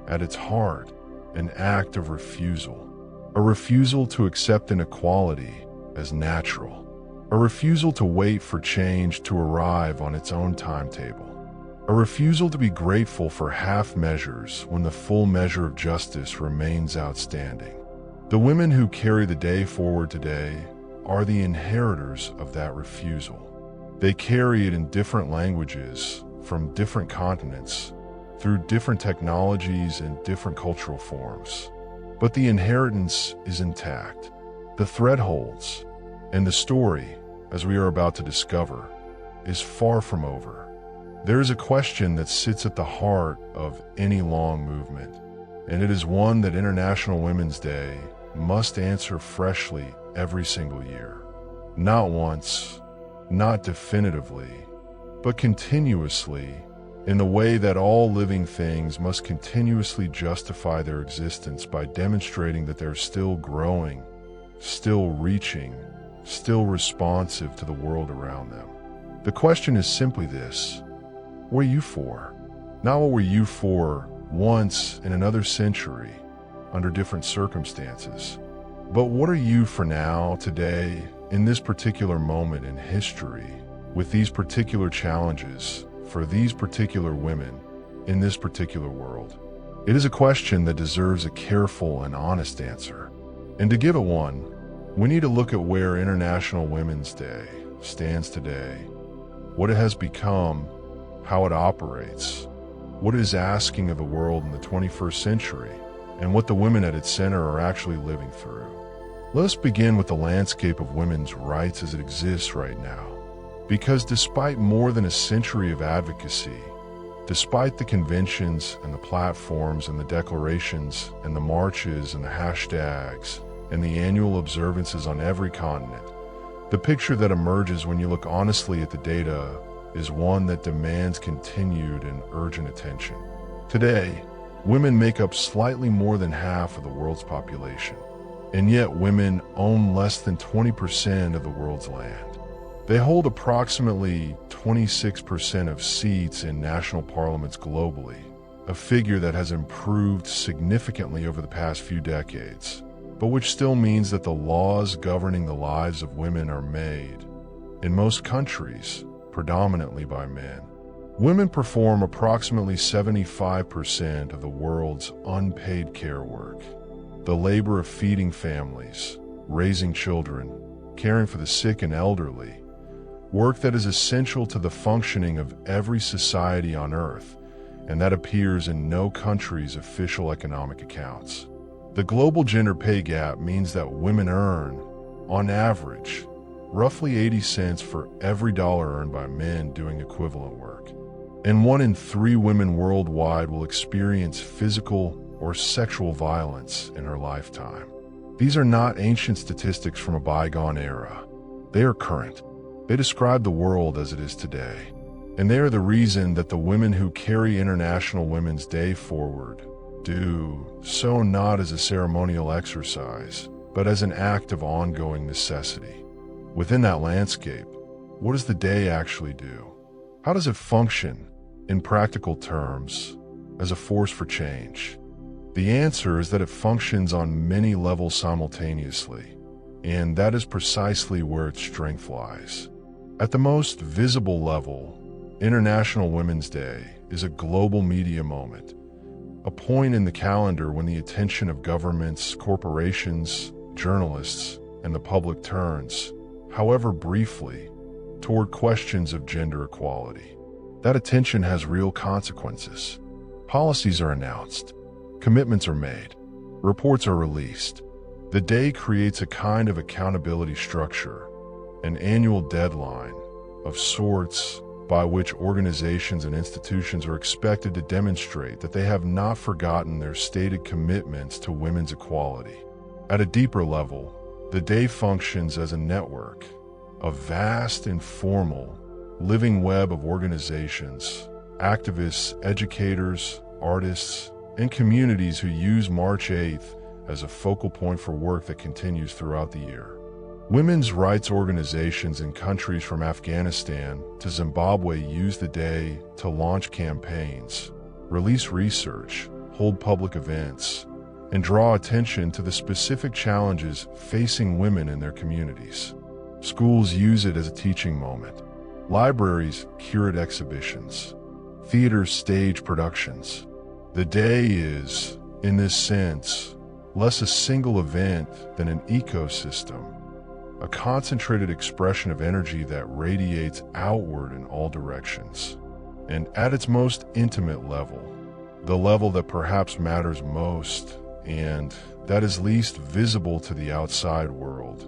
at its heart, an act of refusal, a refusal to accept inequality as natural, a refusal to wait for change to arrive on its own timetable, a refusal to be grateful for half measures when the full measure of justice remains outstanding. The women who carry the day forward today are the inheritors of that refusal. They carry it in different languages, from different continents, through different technologies and different cultural forms. But the inheritance is intact. The thread holds, and the story, as we are about to discover, is far from over. There is a question that sits at the heart of any long movement, and it is one that International Women's Day must answer freshly every single year. Not once, not definitively, but continuously, in the way that all living things must continuously justify their existence by demonstrating that they're still growing, still reaching, still responsive to the world around them. The question is simply this: what are you for? Not what were you for once in another century, under different circumstances, but what are you for now, today, in this particular moment in history, with these particular challenges, for these particular women, in this particular world? It is a question that deserves a careful and honest answer. And to give it one, we need to look at where International Women's Day stands today, what it has become, how it operates, what it is asking of the world in the 21st century, and what the women at its center are actually living through. Let us begin with the landscape of women's rights as it exists right now. Because despite more than a century of advocacy, despite the conventions and the platforms and the declarations and the marches and the hashtags and the annual observances on every continent, the picture that emerges when you look honestly at the data is one that demands continued and urgent attention. Today, women make up slightly more than half of the world's population, and yet women own less than 20% of the world's land. They hold approximately 26% of seats in national parliaments globally, a figure that has improved significantly over the past few decades, but which still means that the laws governing the lives of women are made, in most countries, predominantly by men. Women perform approximately 75% of the world's unpaid care work, the labor of feeding families, raising children, caring for the sick and elderly, work that is essential to the functioning of every society on Earth, and that appears in no country's official economic accounts. The global gender pay gap means that women earn, on average, roughly 80 cents for every dollar earned by men doing equivalent work. And 1 in 3 women worldwide will experience physical or sexual violence in her lifetime. These are not ancient statistics from a bygone era. They are current. They describe the world as it is today. And they are the reason that the women who carry International Women's Day forward do so not as a ceremonial exercise, but as an act of ongoing necessity. Within that landscape, what does the day actually do? How does it function, in practical terms, as a force for change? The answer is that it functions on many levels simultaneously, and that is precisely where its strength lies. At the most visible level, International Women's Day is a global media moment, a point in the calendar when the attention of governments, corporations, journalists, and the public turns, however briefly, toward questions of gender equality. That attention has real consequences. Policies are announced, commitments are made, reports are released. The day creates a kind of accountability structure, an annual deadline of sorts by which organizations and institutions are expected to demonstrate that they have not forgotten their stated commitments to women's equality. At a deeper level, the day functions as a network, a vast, informal, living web of organizations, activists, educators, artists, and communities who use March 8th as a focal point for work that continues throughout the year. Women's rights organizations in countries from Afghanistan to Zimbabwe use the day to launch campaigns, release research, hold public events, and draw attention to the specific challenges facing women in their communities. Schools use it as a teaching moment. Libraries curate exhibitions. Theaters stage productions. The day is, in this sense, less a single event than an ecosystem, a concentrated expression of energy that radiates outward in all directions. And at its most intimate level, the level that perhaps matters most and that is least visible to the outside world,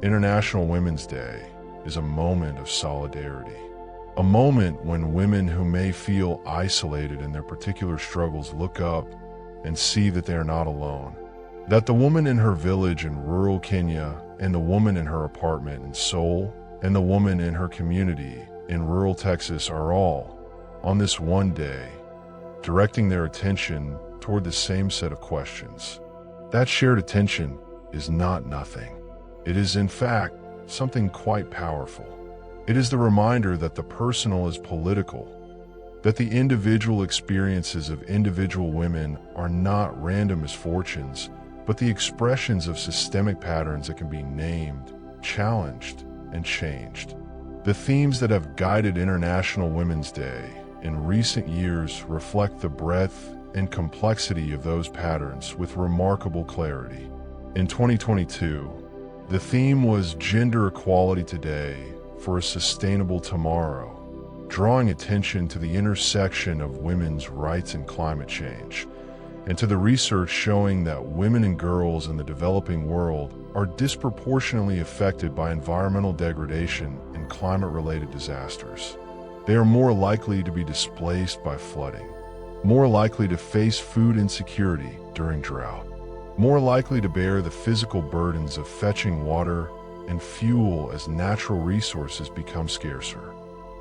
International Women's Day is a moment of solidarity. A moment when women who may feel isolated in their particular struggles look up and see that they are not alone. That the woman in her village in rural Kenya and the woman in her apartment in Seoul and the woman in her community in rural Texas are all, on this one day, directing their attention toward the same set of questions. That shared attention is not nothing. It is, in fact, something quite powerful. It is the reminder that the personal is political, that the individual experiences of individual women are not random misfortunes, but the expressions of systemic patterns that can be named, challenged, and changed. The themes that have guided International Women's Day in recent years reflect the breadth and complexity of those patterns with remarkable clarity. In 2022, the theme was Gender Equality Today for a Sustainable Tomorrow, drawing attention to the intersection of women's rights and climate change, and to the research showing that women and girls in the developing world are disproportionately affected by environmental degradation and climate-related disasters. They are more likely to be displaced by flooding, more likely to face food insecurity during drought, more likely to bear the physical burdens of fetching water and fuel as natural resources become scarcer.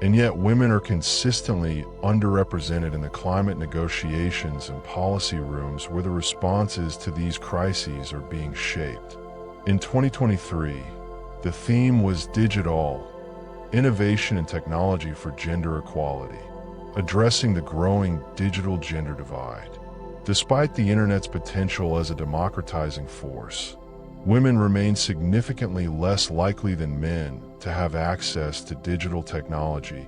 And yet women are consistently underrepresented in the climate negotiations and policy rooms where the responses to these crises are being shaped. In 2023, the theme was Digital, innovation and technology for gender equality, addressing the growing digital gender divide. Despite the internet's potential as a democratizing force, women remain significantly less likely than men to have access to digital technology,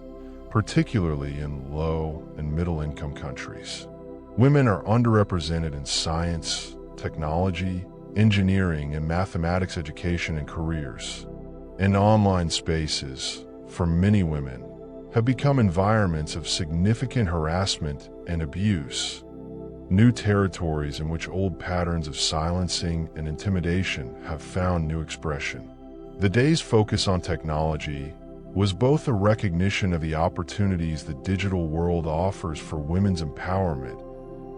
particularly in low and middle-income countries. Women are underrepresented in science, technology, engineering, and mathematics education and careers. And online spaces, for many women, have become environments of significant harassment and abuse, new territories in which old patterns of silencing and intimidation have found new expression. The day's focus on technology was both a recognition of the opportunities the digital world offers for women's empowerment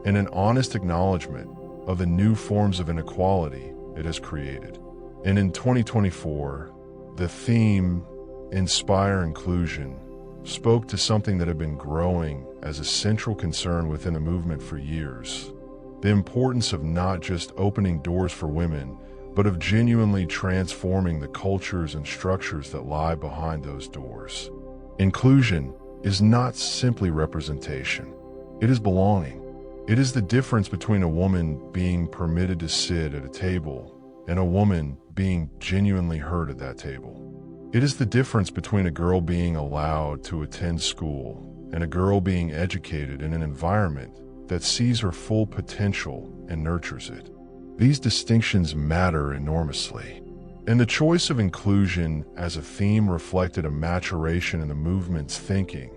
and an honest acknowledgement of the new forms of inequality it has created. And in 2024, the theme, Inspire Inclusion, spoke to something that had been growing as a central concern within the movement for years: the importance of not just opening doors for women, but of genuinely transforming the cultures and structures that lie behind those doors. Inclusion is not simply representation. It is belonging. It is the difference between a woman being permitted to sit at a table and a woman being genuinely heard at that table. It is the difference between a girl being allowed to attend school and a girl being educated in an environment that sees her full potential and nurtures it. These distinctions matter enormously. And the choice of inclusion as a theme reflected a maturation in the movement's thinking,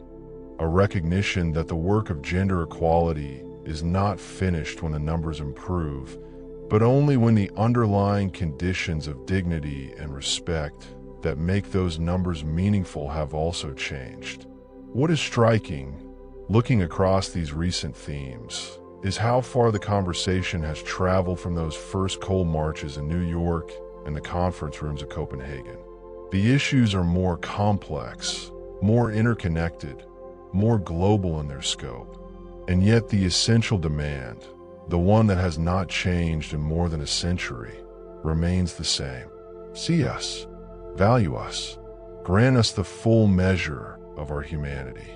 a recognition that the work of gender equality is not finished when the numbers improve, but only when the underlying conditions of dignity and respect that make those numbers meaningful have also changed. What is striking, looking across these recent themes, is how far the conversation has traveled from those first coal marches in New York and the conference rooms of Copenhagen. The issues are more complex, more interconnected, more global in their scope. And yet the essential demand, the one that has not changed in more than a century, remains the same. See us, value us, grant us the full measure of our humanity.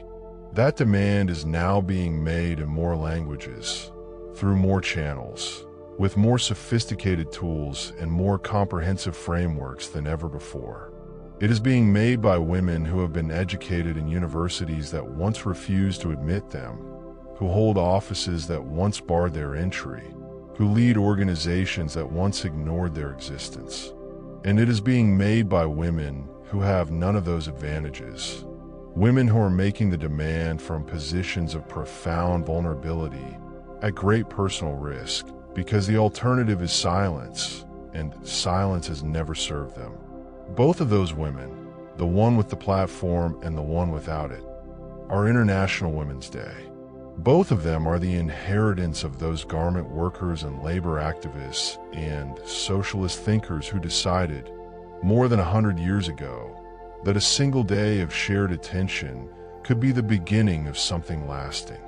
That demand is now being made in more languages, through more channels, with more sophisticated tools and more comprehensive frameworks than ever before. It is being made by women who have been educated in universities that once refused to admit them, who hold offices that once barred their entry, who lead organizations that once ignored their existence. And it is being made by women who have none of those advantages. Women who are making the demand from positions of profound vulnerability at great personal risk, because the alternative is silence, and silence has never served them. Both of those women, the one with the platform and the one without it, are International Women's Day. Both of them are the inheritance of those garment workers and labor activists and socialist thinkers who decided, more than 100 years ago, that a single day of shared attention could be the beginning of something lasting.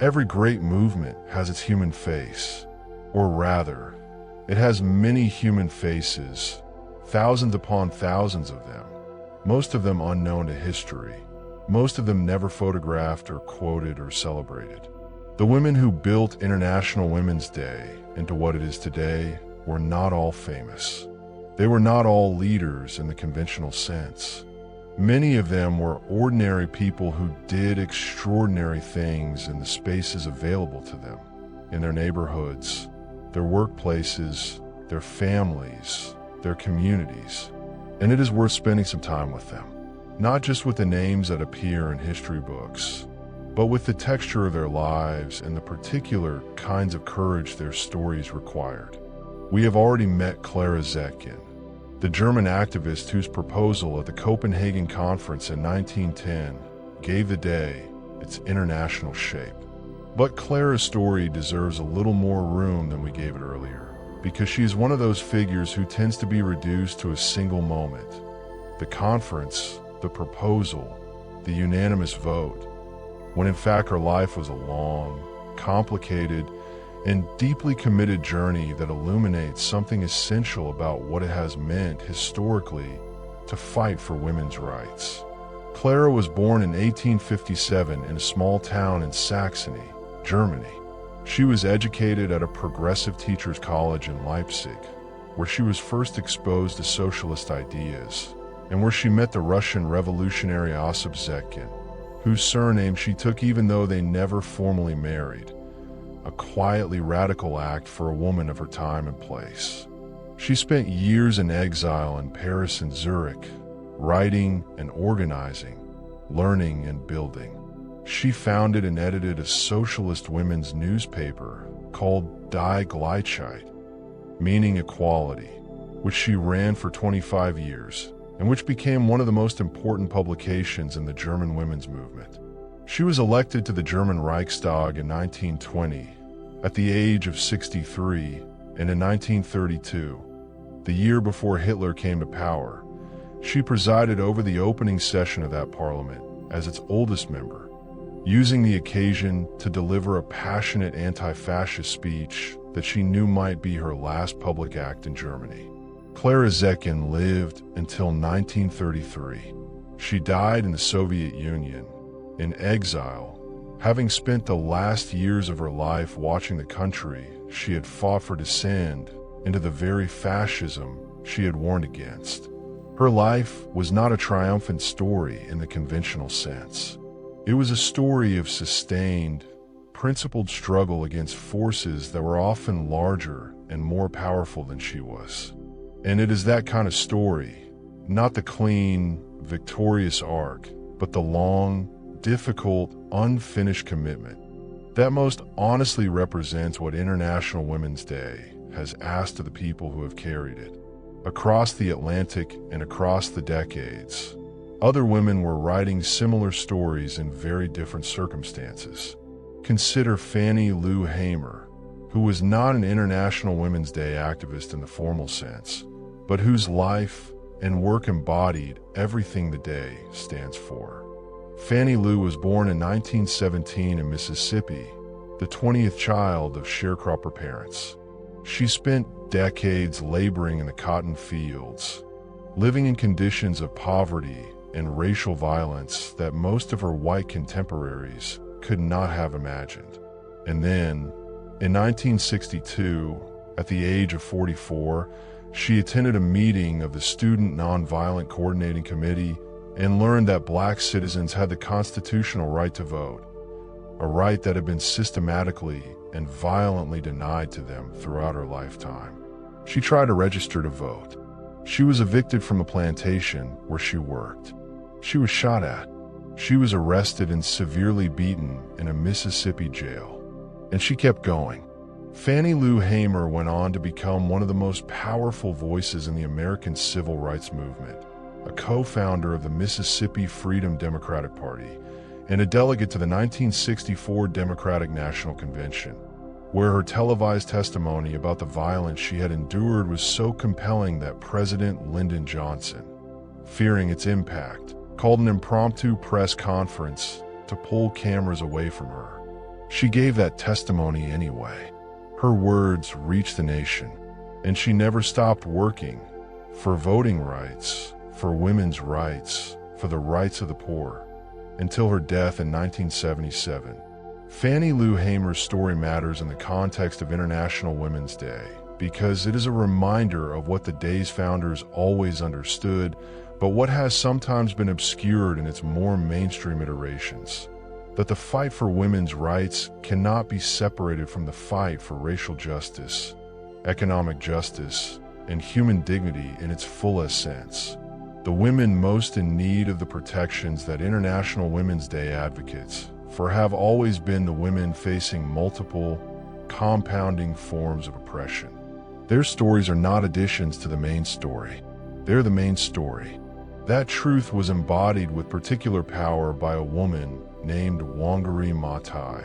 Every great movement has its human face, or rather, it has many human faces, thousands upon thousands of them, most of them unknown to history, most of them never photographed or quoted or celebrated. The women who built International Women's Day into what it is today were not all famous. They were not all leaders in the conventional sense. Many of them were ordinary people who did extraordinary things in the spaces available to them, in their neighborhoods, their workplaces, their families, their communities. And it is worth spending some time with them, not just with the names that appear in history books, but with the texture of their lives and the particular kinds of courage their stories required. We have already met Clara Zetkin, the German activist whose proposal at the Copenhagen Conference in 1910 gave the day its international shape. But Clara's story deserves a little more room than we gave it earlier, because she is one of those figures who tends to be reduced to a single moment: the conference, the proposal, the unanimous vote, when in fact her life was a long, complicated, and deeply committed journey that illuminates something essential about what it has meant historically to fight for women's rights. Clara was born in 1857 in a small town in Saxony, Germany. She was educated at a progressive teachers' college in Leipzig, where she was first exposed to socialist ideas, and where she met the Russian revolutionary Clara Zetkin, whose surname she took even though they never formally married, a quietly radical act for a woman of her time and place. She spent years in exile in Paris and Zurich, writing and organizing, learning and building. She founded and edited a socialist women's newspaper called Die Gleichheit, meaning equality, which she ran for 25 years, and which became one of the most important publications in the German women's movement. She was elected to the German Reichstag in 1920 at the age of 63, and in 1932, the year before Hitler came to power, she presided over the opening session of that parliament as its oldest member, using the occasion to deliver a passionate anti-fascist speech that she knew might be her last public act in Germany. Clara Zetkin lived until 1933. She died in the Soviet Union, in exile, having spent the last years of her life watching the country she had fought for descend into the very fascism she had warned against. Her life was not a triumphant story in the conventional sense. It was a story of sustained, principled struggle against forces that were often larger and more powerful than she was. And it is that kind of story, not the clean, victorious arc, but the long, difficult, unfinished commitment that most honestly represents what International Women's Day has asked of the people who have carried it. Across the Atlantic and across the decades, other women were writing similar stories in very different circumstances. Consider Fannie Lou Hamer, who was not an International Women's Day activist in the formal sense, but whose life and work embodied everything the day stands for. Fannie Lou was born in 1917 in Mississippi, the 20th child of sharecropper parents. She spent decades laboring in the cotton fields, living in conditions of poverty and racial violence that most of her white contemporaries could not have imagined. And then, in 1962, at the age of 44, she attended a meeting of the Student Nonviolent Coordinating Committee and learned that black citizens had the constitutional right to vote, a right that had been systematically and violently denied to them throughout her lifetime. She tried to register to vote. She was evicted from a plantation where she worked. She was shot at. She was arrested and severely beaten in a Mississippi jail. And she kept going. Fannie Lou Hamer went on to become one of the most powerful voices in the American civil rights movement, a co-founder of the Mississippi Freedom Democratic Party, and a delegate to the 1964 Democratic National Convention, where her televised testimony about the violence she had endured was so compelling that President Lyndon Johnson, fearing its impact, called an impromptu press conference to pull cameras away from her. She gave that testimony anyway. Her words reached the nation, and she never stopped working for voting rights, for women's rights, for the rights of the poor, until her death in 1977. Fannie Lou Hamer's story matters in the context of International Women's Day because it is a reminder of what the day's founders always understood, but what has sometimes been obscured in its more mainstream iterations: that the fight for women's rights cannot be separated from the fight for racial justice, economic justice, and human dignity in its fullest sense. The women most in need of the protections that International Women's Day advocates for have always been the women facing multiple, compounding forms of oppression. Their stories are not additions to the main story. They're the main story. That truth was embodied with particular power by a woman named Wangari Maathai,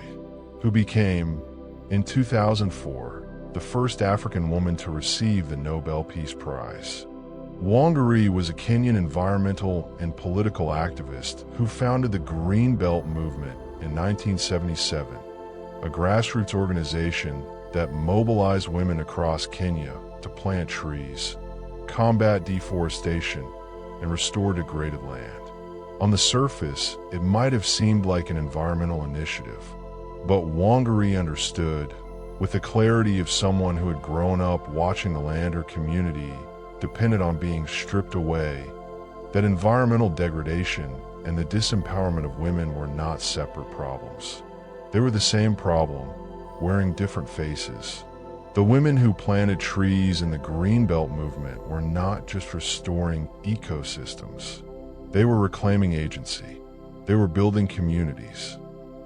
who became, in 2004, the first African woman to receive the Nobel Peace Prize. Wangari was a Kenyan environmental and political activist who founded the Green Belt movement in 1977, a grassroots organization that mobilized women across Kenya to plant trees, combat deforestation, and restore degraded land. On the surface, it might have seemed like an environmental initiative, but Wangari understood, with the clarity of someone who had grown up watching the land her community depended on being stripped away, that environmental degradation and the disempowerment of women were not separate problems. They were the same problem, wearing different faces. The women who planted trees in the Greenbelt movement were not just restoring ecosystems. They were reclaiming agency. They were building communities.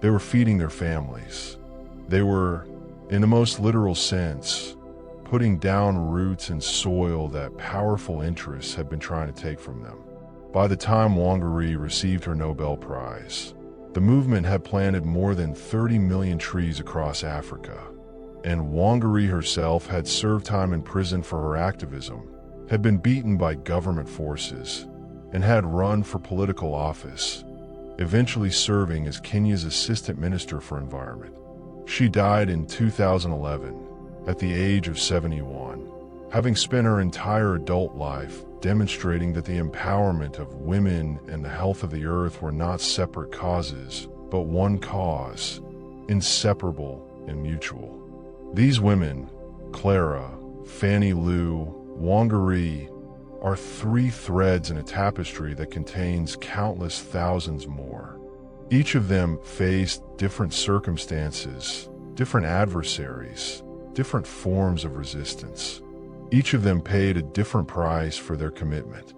They were feeding their families. They were, in the most literal sense, putting down roots in soil that powerful interests had been trying to take from them. By the time Wangari received her Nobel Prize, the movement had planted more than 30 million trees across Africa, and Wangari herself had served time in prison for her activism, had been beaten by government forces, and had run for political office, eventually serving as Kenya's Assistant Minister for Environment. She died in 2011 at the age of 71, having spent her entire adult life demonstrating that the empowerment of women and the health of the earth were not separate causes, but one cause, inseparable and mutual. These women, Clara, Fannie Lou, Wangari, are three threads in a tapestry that contains countless thousands more. Each of them faced different circumstances, different adversaries, different forms of resistance. Each of them paid a different price for their commitment.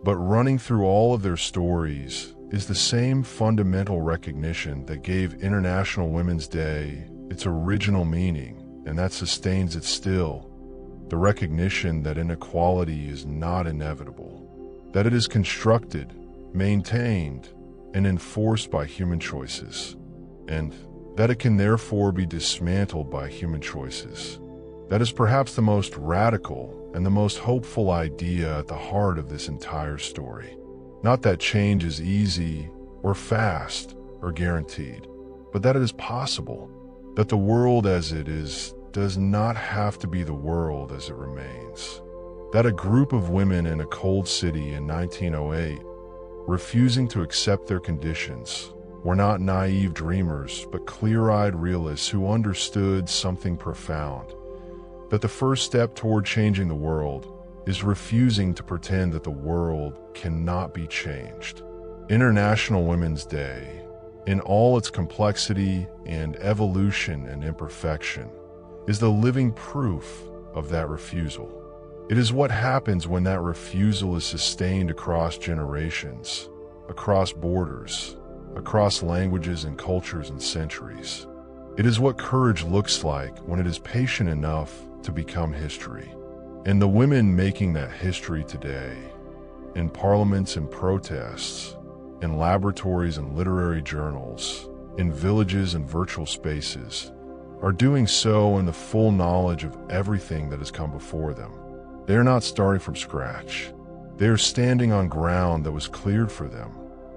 But running through all of their stories is the same fundamental recognition that gave International Women's Day its original meaning, and that sustains it still. The recognition that inequality is not inevitable, that it is constructed, maintained, and enforced by human choices, and that it can therefore be dismantled by human choices. That is perhaps the most radical and the most hopeful idea at the heart of this entire story. Not that change is easy or fast or guaranteed, but that it is possible, that the world as it is does not have to be the world as it remains. That a group of women in a cold city in 1908, refusing to accept their conditions, were not naive dreamers, but clear-eyed realists who understood something profound. That the first step toward changing the world is refusing to pretend that the world cannot be changed. International Women's Day, in all its complexity and evolution and imperfection, is the living proof of that refusal. It is what happens when that refusal is sustained across generations, across borders, across languages and cultures and centuries. It is what courage looks like when it is patient enough to become history. And the women making that history today, in parliaments and protests, in laboratories and literary journals, in villages and virtual spaces, are doing so in the full knowledge of everything that has come before them. They are not starting from scratch. They are standing on ground that was cleared for them,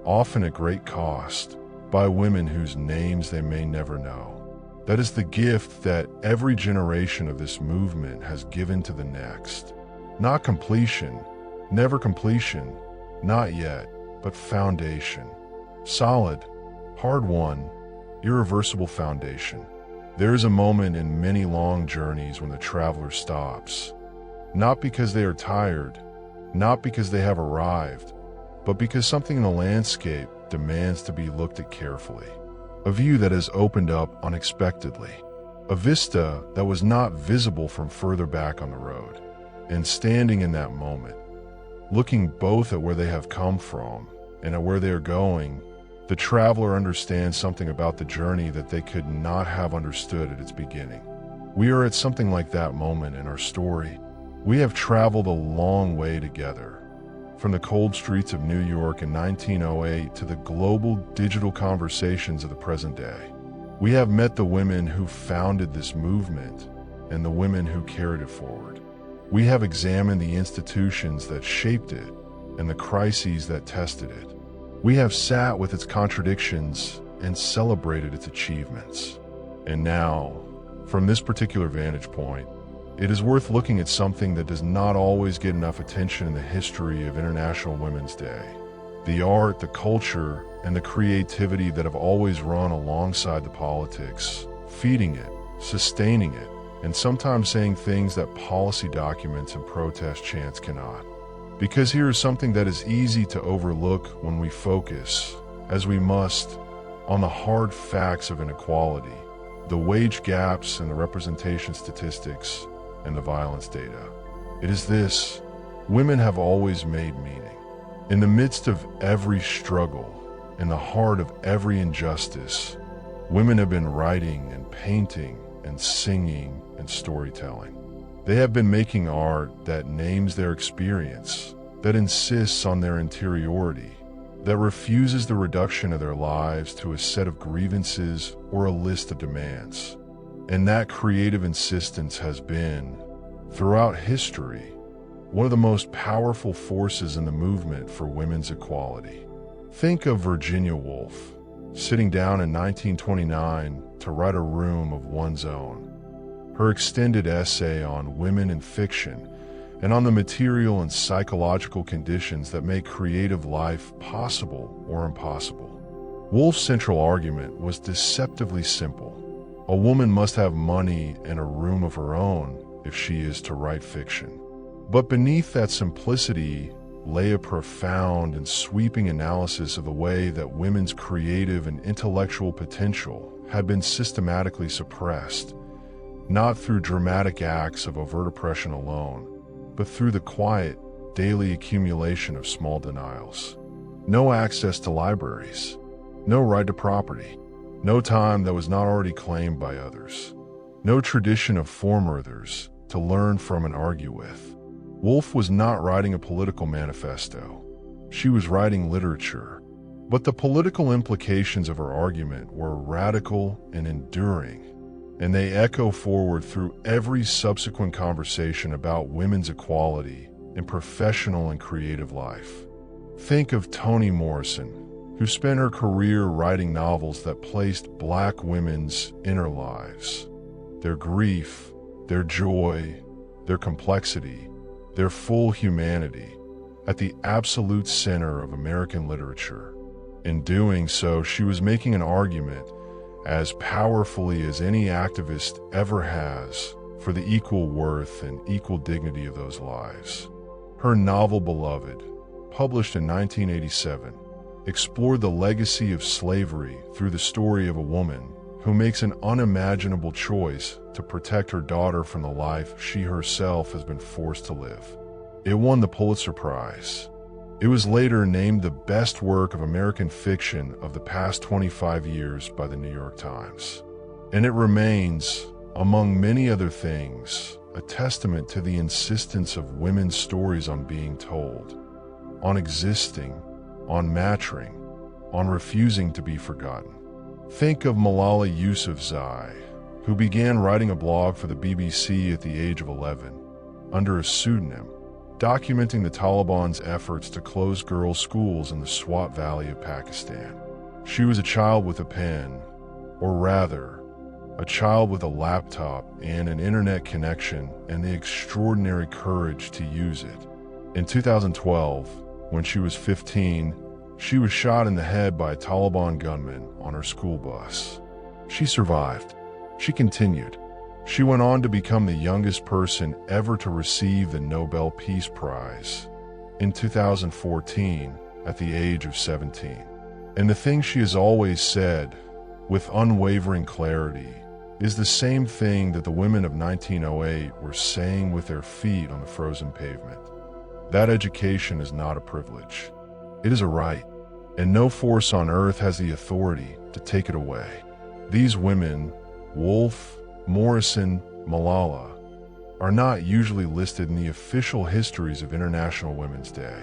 often at great cost, by women whose names they may never know. That is the gift that every generation of this movement has given to the next. Not completion, never completion, not yet, but foundation. Solid, hard-won, irreversible foundation. There is a moment in many long journeys when the traveler stops, not because they are tired, not because they have arrived, but because something in the landscape demands to be looked at carefully. A view that has opened up unexpectedly. A vista that was not visible from further back on the road. And standing in that moment, looking both at where they have come from and at where they are going, the traveler understands something about the journey that they could not have understood at its beginning. We are at something like that moment in our story. We have traveled a long way together. From the cold streets of New York in 1908 to the global digital conversations of the present day. We have met the women who founded this movement and the women who carried it forward. We have examined the institutions that shaped it and the crises that tested it. We have sat with its contradictions and celebrated its achievements. And now, from this particular vantage point, it is worth looking at something that does not always get enough attention in the history of International Women's Day: The art, the culture, and the creativity that have always run alongside the politics, feeding it, sustaining it, and sometimes saying things that policy documents and protest chants cannot. Because here is something that is easy to overlook when we focus, as we must, on the hard facts of inequality, the wage gaps and the representation statistics, and the violence data. It is this: women have always made meaning. In the midst of every struggle, in the heart of every injustice, women have been writing and painting and singing and storytelling. They have been making art that names their experience, that insists on their interiority, that refuses the reduction of their lives to a set of grievances or a list of demands. And that creative insistence has been, throughout history, one of the most powerful forces in the movement for women's equality. Think of Virginia Woolf, sitting down in 1929 to write A Room of One's Own. Her extended essay on women in fiction and on the material and psychological conditions that make creative life possible or impossible. Woolf's central argument was deceptively simple. A woman must have money and a room of her own if she is to write fiction. But beneath that simplicity lay a profound and sweeping analysis of the way that women's creative and intellectual potential had been systematically suppressed, not through dramatic acts of overt oppression alone, but through the quiet, daily accumulation of small denials. No access to libraries, no right to property, no time that was not already claimed by others, no tradition of foremothers to learn from and argue with. Woolf was not writing a political manifesto. She was writing literature, but the political implications of her argument were radical and enduring, and they echo forward through every subsequent conversation about women's equality in professional and creative life. Think of Toni Morrison, who spent her career writing novels that placed Black women's inner lives, their grief, their joy, their complexity, their full humanity, at the absolute center of American literature. In doing so, she was making an argument as powerfully as any activist ever has for the equal worth and equal dignity of those lives. Her novel Beloved, published in 1987, explored the legacy of slavery through the story of a woman who makes an unimaginable choice to protect her daughter from the life she herself has been forced to live. It won the Pulitzer Prize. It was later named the best work of American fiction of the past 25 years by the New York Times. And it remains, among many other things, a testament to the insistence of women's stories on being told, on existing, on mattering, on refusing to be forgotten. Think of Malala Yousafzai, who began writing a blog for the BBC at the age of 11, under a pseudonym, documenting the Taliban's efforts to close girls' schools in the Swat Valley of Pakistan. She was a child with a pen, or rather, a child with a laptop and an internet connection and the extraordinary courage to use it. In 2012, when she was 15, she was shot in the head by a Taliban gunman on her school bus. She survived. She continued. She went on to become the youngest person ever to receive the Nobel Peace Prize in 2014 at the age of 17. And the thing she has always said, with unwavering clarity, is the same thing that the women of 1908 were saying with their feet on the frozen pavement. That education is not a privilege. It is a right, and no force on earth has the authority to take it away. These women, Woolf, Morrison, Malala, are not usually listed in the official histories of International Women's Day.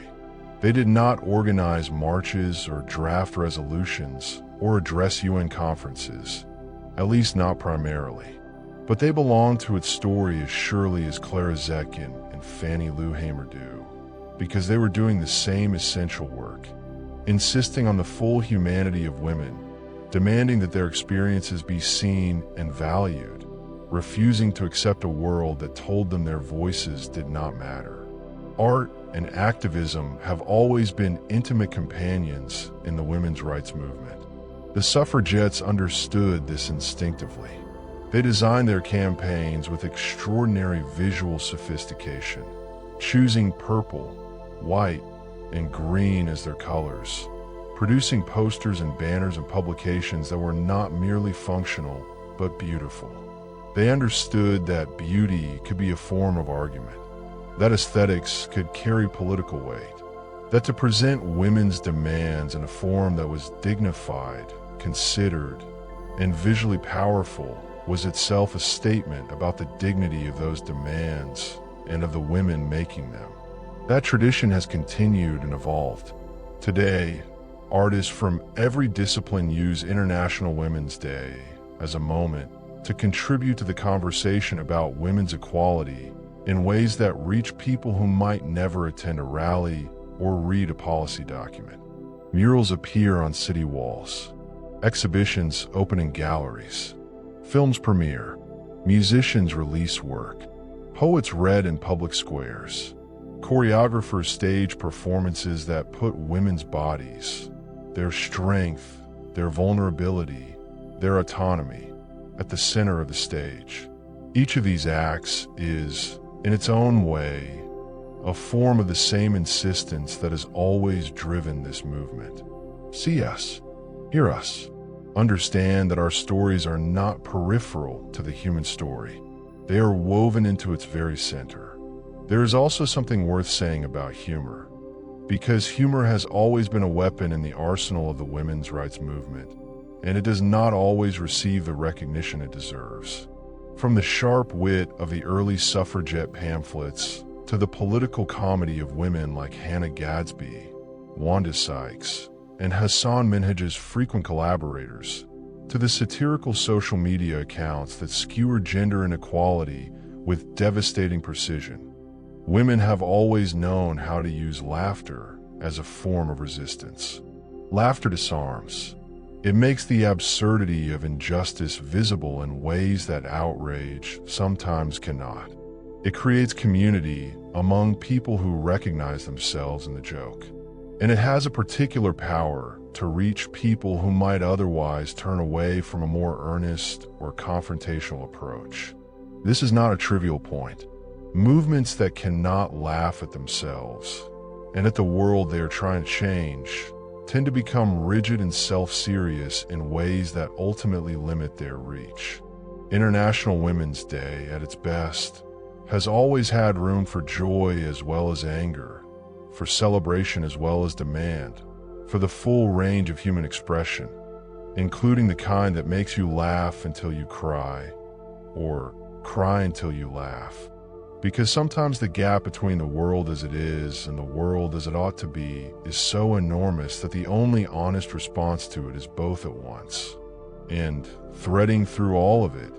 They did not organize marches or draft resolutions or address UN conferences, at least not primarily. But they belong to its story as surely as Clara Zetkin and Fannie Lou Hamer do, because they were doing the same essential work, insisting on the full humanity of women, demanding that their experiences be seen and valued, refusing to accept a world that told them their voices did not matter. Art and activism have always been intimate companions in the women's rights movement. The suffragettes understood this instinctively. They designed their campaigns with extraordinary visual sophistication, choosing purple, white, and green as their colors, producing posters and banners and publications that were not merely functional, but beautiful. They understood that beauty could be a form of argument, that aesthetics could carry political weight, that to present women's demands in a form that was dignified, considered, and visually powerful was itself a statement about the dignity of those demands and of the women making them. That tradition has continued and evolved. Today, artists from every discipline use International Women's Day as a moment to contribute to the conversation about women's equality in ways that reach people who might never attend a rally or read a policy document. Murals appear on city walls. Exhibitions open in galleries. Films premiere. Musicians release work. Poets read in public squares. Choreographers stage performances that put women's bodies, their strength, their vulnerability, their autonomy, at the center of the stage. Each of these acts is, in its own way, a form of the same insistence that has always driven this movement. See us, hear us, understand that our stories are not peripheral to the human story. They are woven into its very center. There is also something worth saying about humor, because humor has always been a weapon in the arsenal of the women's rights movement, and it does not always receive the recognition it deserves. From the sharp wit of the early suffragette pamphlets to the political comedy of women like Hannah Gadsby, Wanda Sykes, and Hassan Minhaj's frequent collaborators, to the satirical social media accounts that skewer gender inequality with devastating precision, women have always known how to use laughter as a form of resistance. Laughter disarms. It makes the absurdity of injustice visible in ways that outrage sometimes cannot. It creates community among people who recognize themselves in the joke. And it has a particular power to reach people who might otherwise turn away from a more earnest or confrontational approach. This is not a trivial point. Movements that cannot laugh at themselves and at the world they are trying to change tend to become rigid and self-serious in ways that ultimately limit their reach. International Women's Day, at its best, has always had room for joy as well as anger, for celebration as well as demand, for the full range of human expression, including the kind that makes you laugh until you cry, or cry until you laugh. Because sometimes the gap between the world as it is and the world as it ought to be is so enormous that the only honest response to it is both at once. And threading through all of it,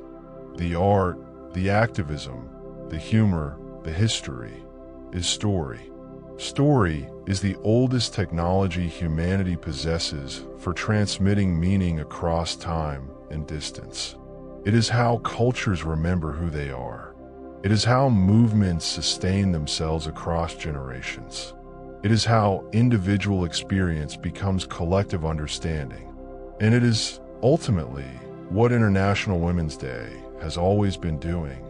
the art, the activism, the humor, the history, is story. Story is the oldest technology humanity possesses for transmitting meaning across time and distance. It is how cultures remember who they are. It is how movements sustain themselves across generations. It is how individual experience becomes collective understanding. And it is, ultimately, what International Women's Day has always been doing,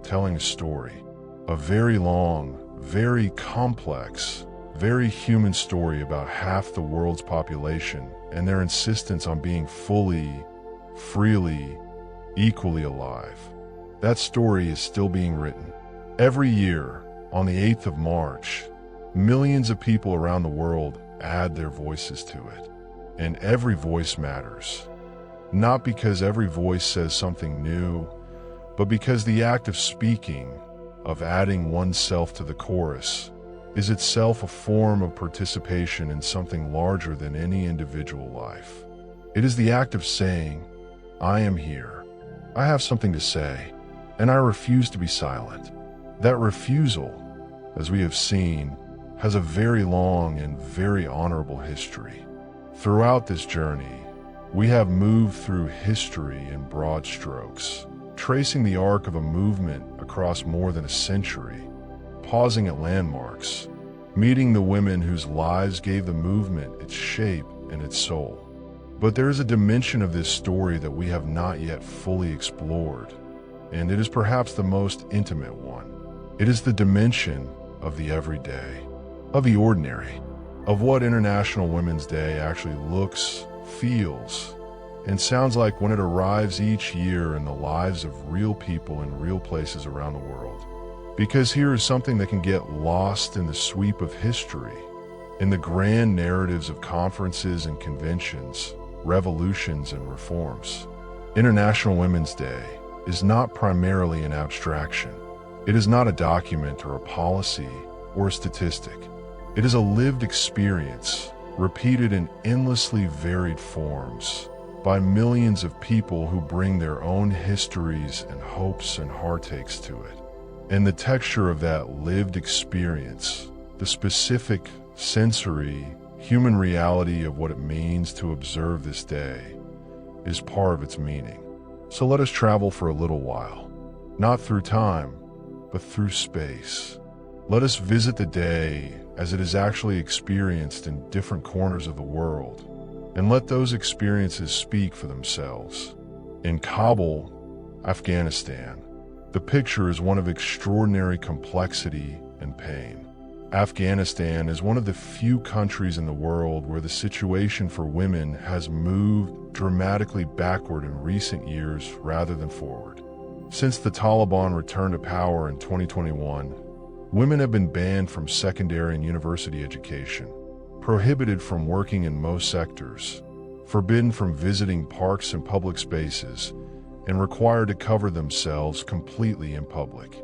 telling a story. A very long, very complex, very human story about half the world's population and their insistence on being fully, freely, equally alive. That story is still being written. Every year, on the 8th of March, millions of people around the world add their voices to it. And every voice matters. Not because every voice says something new, but because the act of speaking, of adding oneself to the chorus, is itself a form of participation in something larger than any individual life. It is the act of saying, I am here. I have something to say. And I refuse to be silent. That refusal, as we have seen, has a very long and very honorable history. Throughout this journey, we have moved through history in broad strokes, tracing the arc of a movement across more than a century, pausing at landmarks, meeting the women whose lives gave the movement its shape and its soul. But there is a dimension of this story that we have not yet fully explored, and it is perhaps the most intimate one. It is the dimension of the everyday, of the ordinary, of what International Women's Day actually looks, feels, and sounds like when it arrives each year in the lives of real people in real places around the world. Because here is something that can get lost in the sweep of history, in the grand narratives of conferences and conventions, revolutions and reforms. International Women's Day is not primarily an abstraction. It is not a document or a policy or a statistic. It is a lived experience, repeated in endlessly varied forms by millions of people who bring their own histories and hopes and heartaches to it. And the texture of that lived experience, the specific, sensory, human reality of what it means to observe this day, is part of its meaning. So let us travel for a little while, not through time, but through space. Let us visit the day as it is actually experienced in different corners of the world, and let those experiences speak for themselves. In Kabul, Afghanistan, the picture is one of extraordinary complexity and pain. Afghanistan is one of the few countries in the world where the situation for women has moved dramatically backward in recent years rather than forward. Since the Taliban returned to power in 2021, women have been banned from secondary and university education, prohibited from working in most sectors, forbidden from visiting parks and public spaces, and required to cover themselves completely in public.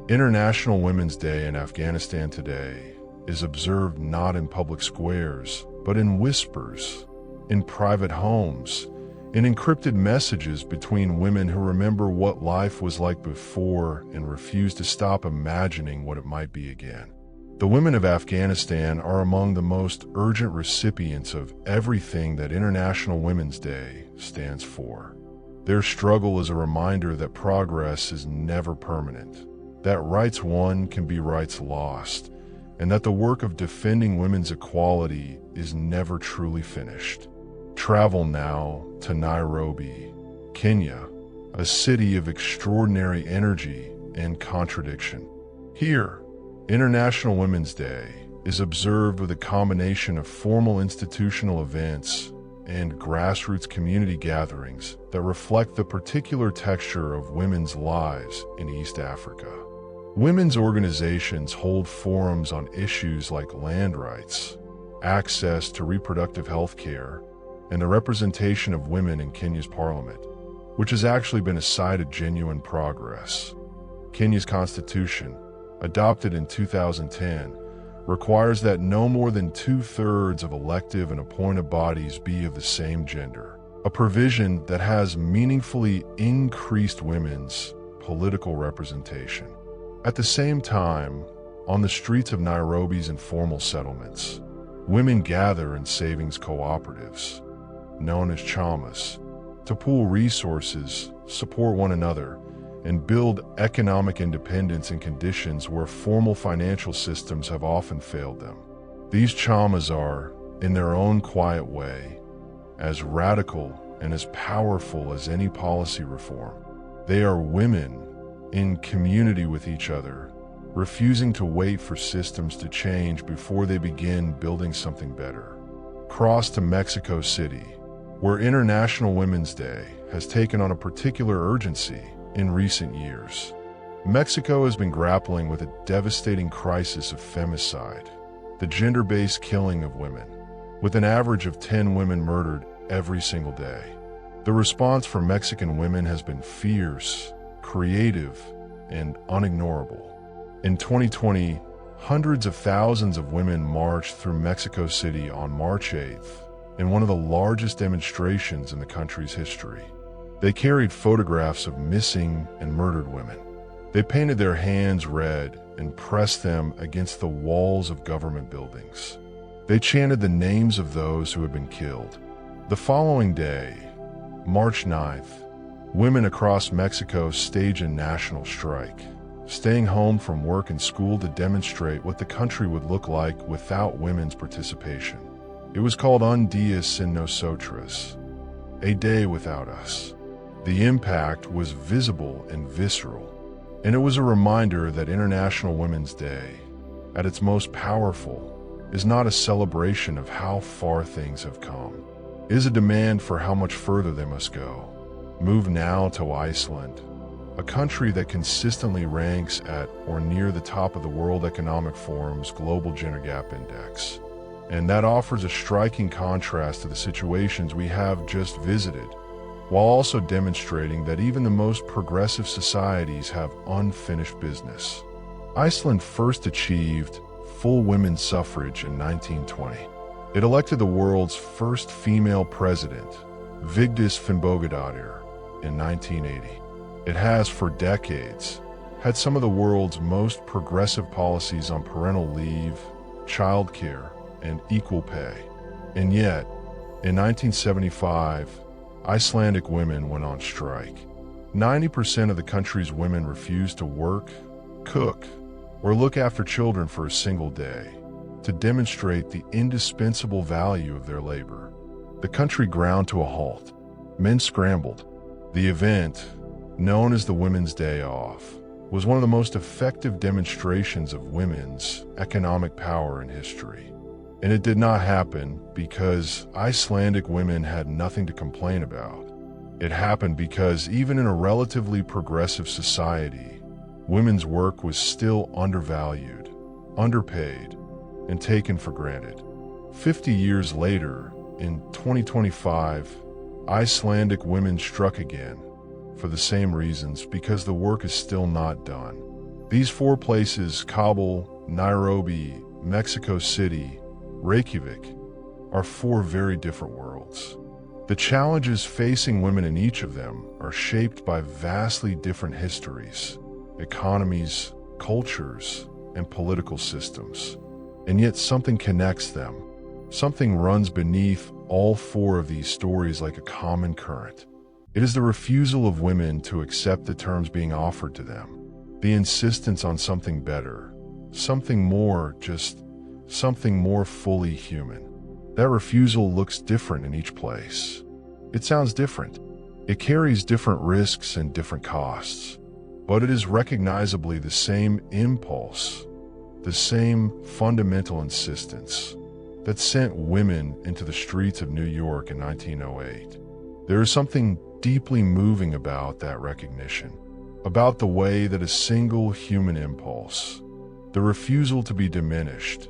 International Women's Day in Afghanistan today is observed not in public squares, but in whispers, in private homes, in encrypted messages between women who remember what life was like before and refuse to stop imagining what it might be again. The women of Afghanistan are among the most urgent recipients of everything that International Women's Day stands for. Their struggle is a reminder that progress is never permanent, that rights won can be rights lost, and that the work of defending women's equality is never truly finished. Travel now to Nairobi, Kenya, a city of extraordinary energy and contradiction. Here, International Women's Day is observed with a combination of formal institutional events and grassroots community gatherings that reflect the particular texture of women's lives in East Africa. Women's organizations hold forums on issues like land rights, access to reproductive health care, and the representation of women in Kenya's parliament, which has actually been a sign of genuine progress. Kenya's constitution, adopted in 2010, requires that no more than 2/3 of elective and appointed bodies be of the same gender, a provision that has meaningfully increased women's political representation. At the same time, on the streets of Nairobi's informal settlements, women gather in savings cooperatives, known as chamas, to pool resources, support one another, and build economic independence in conditions where formal financial systems have often failed them. These chamas are, in their own quiet way, as radical and as powerful as any policy reform. They are women in community with each other, refusing to wait for systems to change before they begin building something better. Cross to Mexico City, where International Women's Day has taken on a particular urgency in recent years. Mexico has been grappling with a devastating crisis of femicide, the gender-based killing of women, with an average of 10 women murdered every single day. The response from Mexican women has been fierce, creative, and unignorable. In 2020, hundreds of thousands of women marched through Mexico City on March 8th in one of the largest demonstrations in the country's history. They carried photographs of missing and murdered women. They painted their hands red and pressed them against the walls of government buildings. They chanted the names of those who had been killed. The following day, March 9th, women across Mexico staged a national strike, staying home from work and school to demonstrate what the country would look like without women's participation. It was called Un Día Sin Nosotras, a day without us. The impact was visible and visceral, and it was a reminder that International Women's Day, at its most powerful, is not a celebration of how far things have come. It is a demand for how much further they must go. Move now to Iceland, a country that consistently ranks at or near the top of the World Economic Forum's Global Gender Gap Index. And that offers a striking contrast to the situations we have just visited, while also demonstrating that even the most progressive societies have unfinished business. Iceland first achieved full women's suffrage in 1920. It elected the world's first female president, Vigdis Finnbogadóttir, in 1980. It has, for decades, had some of the world's most progressive policies on parental leave, childcare, and equal pay. And yet, in 1975, Icelandic women went on strike. 90% of the country's women refused to work, cook, or look after children for a single day to demonstrate the indispensable value of their labor. The country ground to a halt. Men scrambled. The event, known as the Women's Day Off, was one of the most effective demonstrations of women's economic power in history. And it did not happen because Icelandic women had nothing to complain about. It happened because even in a relatively progressive society, women's work was still undervalued, underpaid, and taken for granted. 50 years later, in 2025, Icelandic women struck again, for the same reasons, because the work is still not done. These four places, Kabul, Nairobi, Mexico City, Reykjavik, are four very different worlds. The challenges facing women in each of them are shaped by vastly different histories, economies, cultures, and political systems. And yet something connects them. Something runs beneath all four of these stories like a common current. It is the refusal of women to accept the terms being offered to them. The insistence on something better, something more, just something more fully human. That refusal looks different in each place. It sounds different. It carries different risks and different costs. But it is recognizably the same impulse, the same fundamental insistence that sent women into the streets of New York in 1908. There is something deeply moving about that recognition, about the way that a single human impulse, the refusal to be diminished,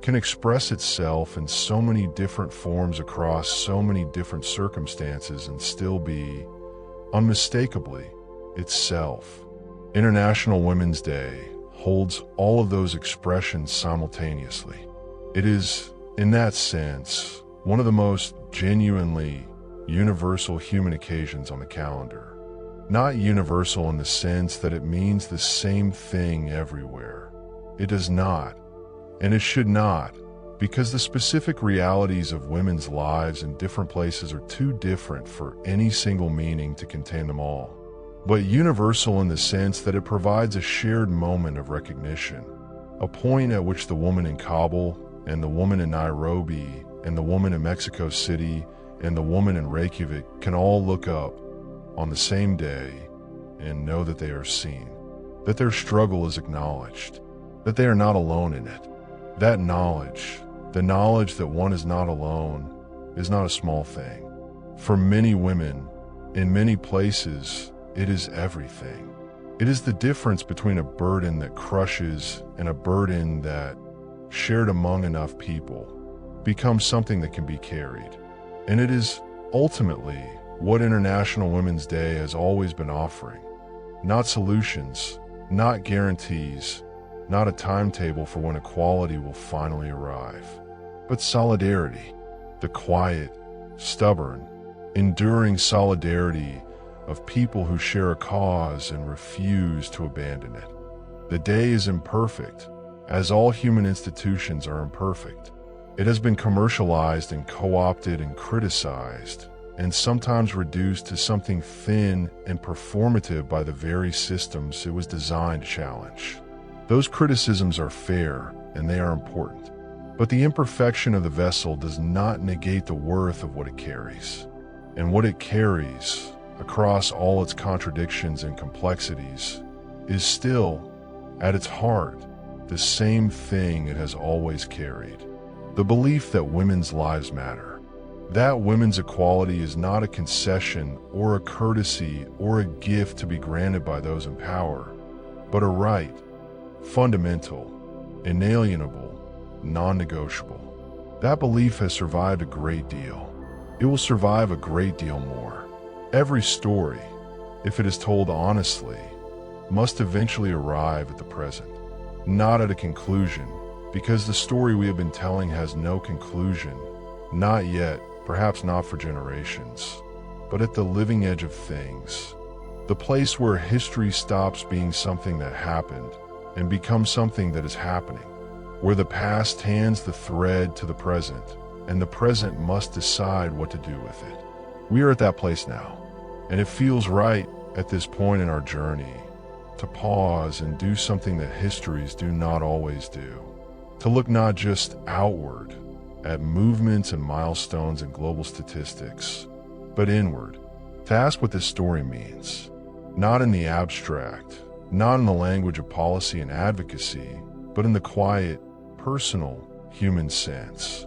can express itself in so many different forms across so many different circumstances and still be, unmistakably, itself. International Women's Day holds all of those expressions simultaneously. It is, in that sense, one of the most genuinely universal human occasions on the calendar. Not universal in the sense that it means the same thing everywhere. It does not, and it should not, because the specific realities of women's lives in different places are too different for any single meaning to contain them all. But universal in the sense that it provides a shared moment of recognition, a point at which the woman in Kabul and the woman in Nairobi and the woman in Mexico City and the woman in Reykjavik can all look up on the same day and know that they are seen, that their struggle is acknowledged, that they are not alone in it. That knowledge, the knowledge that one is not alone, is not a small thing. For many women, in many places, it is everything. It is the difference between a burden that crushes and a burden that, shared among enough people, becomes something that can be carried. And it is, ultimately, what International Women's Day has always been offering. Not solutions, not guarantees, not a timetable for when equality will finally arrive, but solidarity, the quiet, stubborn, enduring solidarity of people who share a cause and refuse to abandon it. The day is imperfect, as all human institutions are imperfect. It has been commercialized and co-opted and criticized, and sometimes reduced to something thin and performative by the very systems it was designed to challenge. Those criticisms are fair and they are important, but the imperfection of the vessel does not negate the worth of what it carries. And what it carries, across all its contradictions and complexities, is still, at its heart, the same thing it has always carried: the belief that women's lives matter, that women's equality is not a concession or a courtesy or a gift to be granted by those in power, but a right, fundamental, inalienable, non-negotiable. That belief has survived a great deal. It will survive a great deal more. Every story, if it is told honestly, must eventually arrive at the present, not at a conclusion, because the story we have been telling has no conclusion, not yet, perhaps not for generations, but at the living edge of things, the place where history stops being something that happened and becomes something that is happening, where the past hands the thread to the present, and the present must decide what to do with it. We are at that place now, and it feels right at this point in our journey to pause and do something that histories do not always do, to look not just outward at movements and milestones and global statistics, but inward, to ask what this story means, not in the abstract, not in the language of policy and advocacy, but in the quiet, personal, human sense.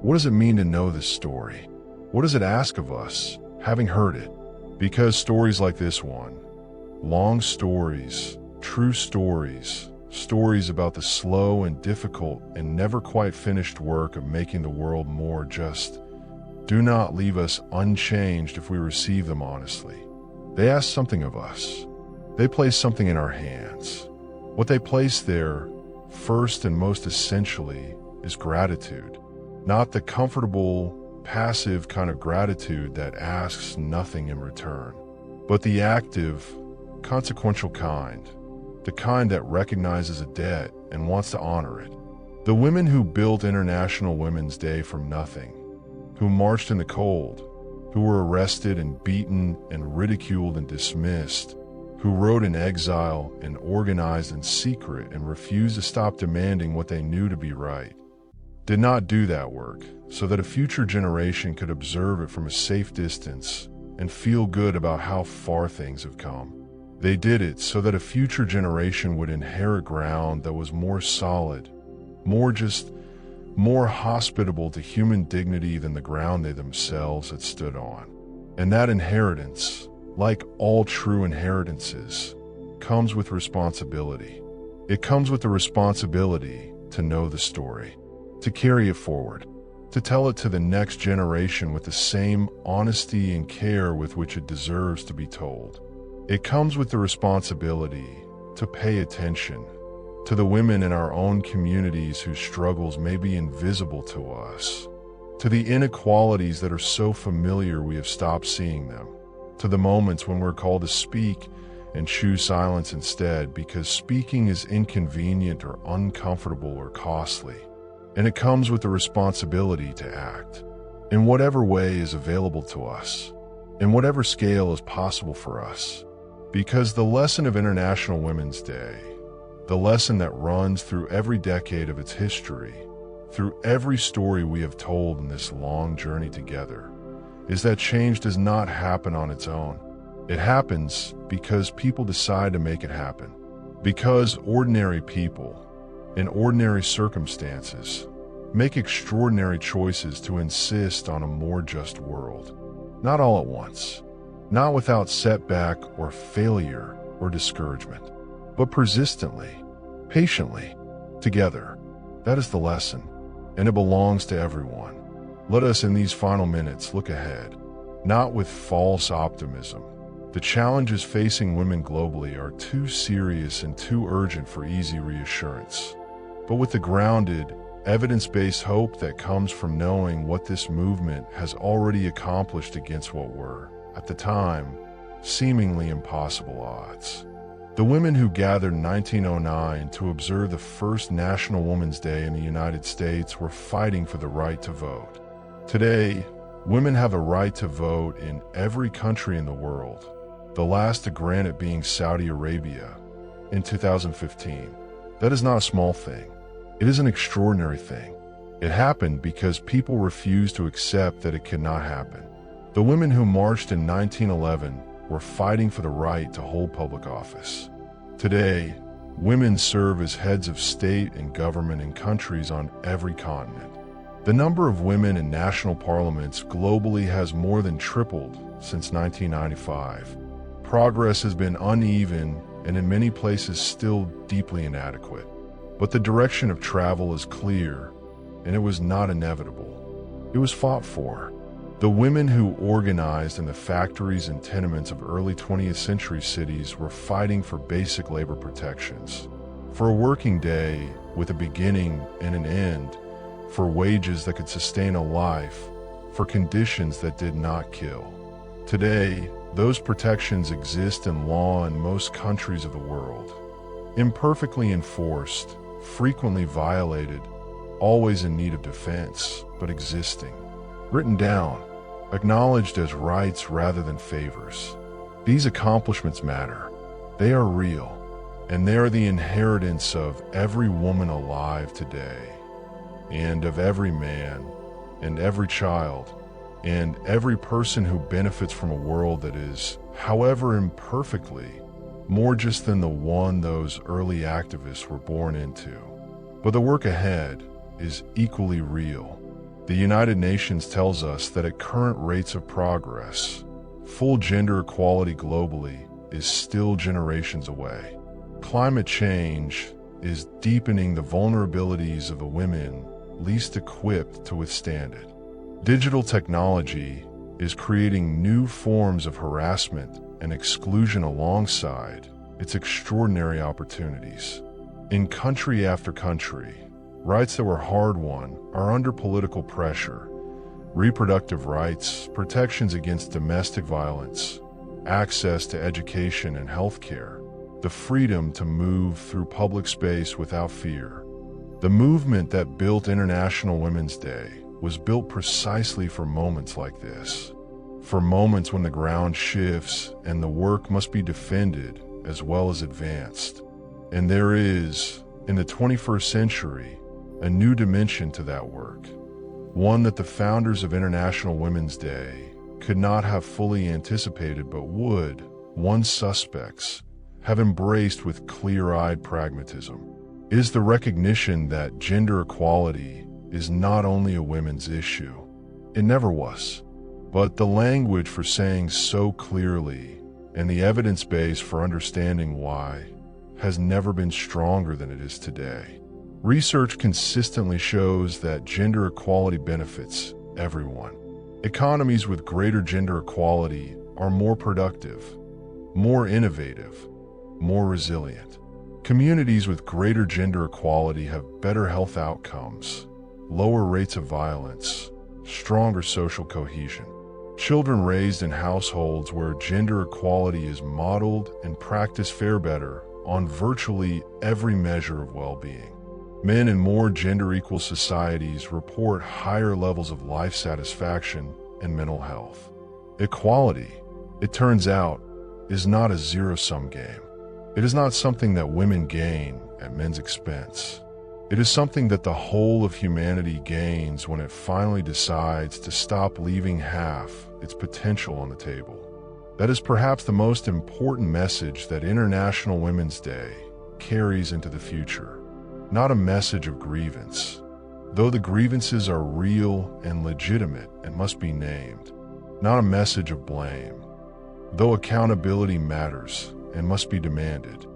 What does it mean to know this story? What does it ask of us, having heard it? Because stories like this one, long stories, true stories, stories about the slow and difficult and never quite finished work of making the world more just, do not leave us unchanged if we receive them honestly. They ask something of us. They place something in our hands. What they place there, first and most essentially, is gratitude. Not the comfortable, passive kind of gratitude that asks nothing in return, but the active, consequential kind, the kind that recognizes a debt and wants to honor it. The women who built International Women's Day from nothing, who marched in the cold, who were arrested and beaten and ridiculed and dismissed, who wrote in exile and organized in secret and refused to stop demanding what they knew to be right, did not do that work so that a future generation could observe it from a safe distance and feel good about how far things have come. They did it so that a future generation would inherit ground that was more solid, more hospitable to human dignity than the ground they themselves had stood on. And that inheritance, like all true inheritances, comes with responsibility. It comes with the responsibility to know the story, to carry it forward, to tell it to the next generation with the same honesty and care with which it deserves to be told. It comes with the responsibility to pay attention to the women in our own communities whose struggles may be invisible to us, to the inequalities that are so familiar we have stopped seeing them, to the moments when we're called to speak and choose silence instead because speaking is inconvenient or uncomfortable or costly. And it comes with the responsibility to act in whatever way is available to us, in whatever scale is possible for us. Because the lesson of International Women's Day, the lesson that runs through every decade of its history, through every story we have told in this long journey together, is that change does not happen on its own. It happens because people decide to make it happen. Because ordinary people, in ordinary circumstances, make extraordinary choices to insist on a more just world. Not all at once, not without setback or failure or discouragement, but persistently, patiently, together. That is the lesson, and it belongs to everyone. Let us in these final minutes look ahead, not with false optimism. The challenges facing women globally are too serious and too urgent for easy reassurance, but with the grounded, evidence-based hope that comes from knowing what this movement has already accomplished against what were, at the time, seemingly impossible odds. The women who gathered in 1909 to observe the first National Women's Day in the United States were fighting for the right to vote. Today, Women have a right to vote in every country in the world, the last to grant it being Saudi Arabia in 2015. That is not a small thing. It is an extraordinary thing. It happened because people refused to accept that it could not happen. The women who marched in 1911 were fighting for the right to hold public office. Today, women serve as heads of state and government in countries on every continent. The number of women in national parliaments globally has more than tripled since 1995. Progress has been uneven and in many places still deeply inadequate. But the direction of travel is clear, and it was not inevitable. It was fought for. The women who organized in the factories and tenements of early 20th century cities were fighting for basic labor protections, for a working day with a beginning and an end, for wages that could sustain a life, for conditions that did not kill. Today, those protections exist in law in most countries of the world. Imperfectly enforced, frequently violated, always in need of defense, but existing. Written down, acknowledged as rights rather than favors. These accomplishments matter. They are real, and they are the inheritance of every woman alive today, and of every man, and every child, and every person who benefits from a world that is, however imperfectly, more just than the one those early activists were born into. But the work ahead is equally real. The United Nations tells us that at current rates of progress, full gender equality globally is still generations away. Climate change is deepening the vulnerabilities of the women least equipped to withstand it. Digital technology is creating new forms of harassment and exclusion alongside its extraordinary opportunities. In country after country, rights that were hard-won are under political pressure. Reproductive rights, protections against domestic violence, access to education and healthcare, the freedom to move through public space without fear. The movement that built International Women's Day was built precisely for moments like this, for moments when the ground shifts and the work must be defended as well as advanced. And there is, in the 21st century, a new dimension to that work, one that the founders of International Women's Day could not have fully anticipated but would, once suspects, have embraced with clear-eyed pragmatism. It is the recognition that gender equality is not only a women's issue. It never was. But the language for saying so clearly and the evidence base for understanding why has never been stronger than it is today. Research consistently shows that gender equality benefits everyone. Economies with greater gender equality are more productive, more innovative, more resilient. Communities with greater gender equality have better health outcomes, lower rates of violence, stronger social cohesion. Children raised in households where gender equality is modeled and practiced fare better on virtually every measure of well-being. Men in more gender-equal societies report higher levels of life satisfaction and mental health. Equality, it turns out, is not a zero-sum game. It is not something that women gain at men's expense. It is something that the whole of humanity gains when it finally decides to stop leaving half its potential on the table. That is perhaps the most important message that International Women's Day carries into the future. Not a message of grievance, though the grievances are real and legitimate and must be named. Not a message of blame, though accountability matters and must be demanded,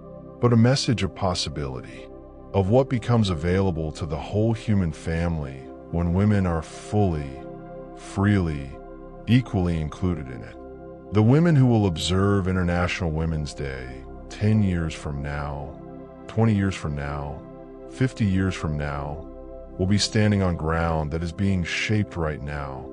but a message of possibility, of what becomes available to the whole human family when women are fully, freely, equally included in it. The women who will observe International Women's Day 10 years from now, 20 years from now, 50 years from now, will be standing on ground that is being shaped right now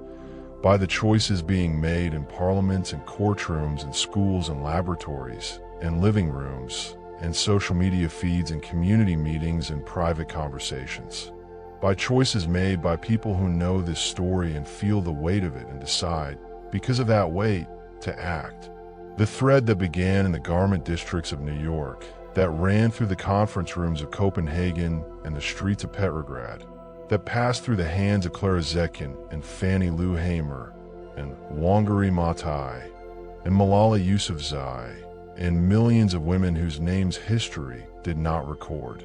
by the choices being made in parliaments and courtrooms and schools and laboratories and living rooms and social media feeds and community meetings and private conversations. by choices made by people who know this story and feel the weight of it and decide, because of that weight, to act. The thread that began in the garment districts of New York, that ran through the conference rooms of Copenhagen and the streets of Petrograd, that passed through the hands of Clara Zetkin and Fannie Lou Hamer and Wangari Maathai and Malala Yousafzai and millions of women whose names history did not record.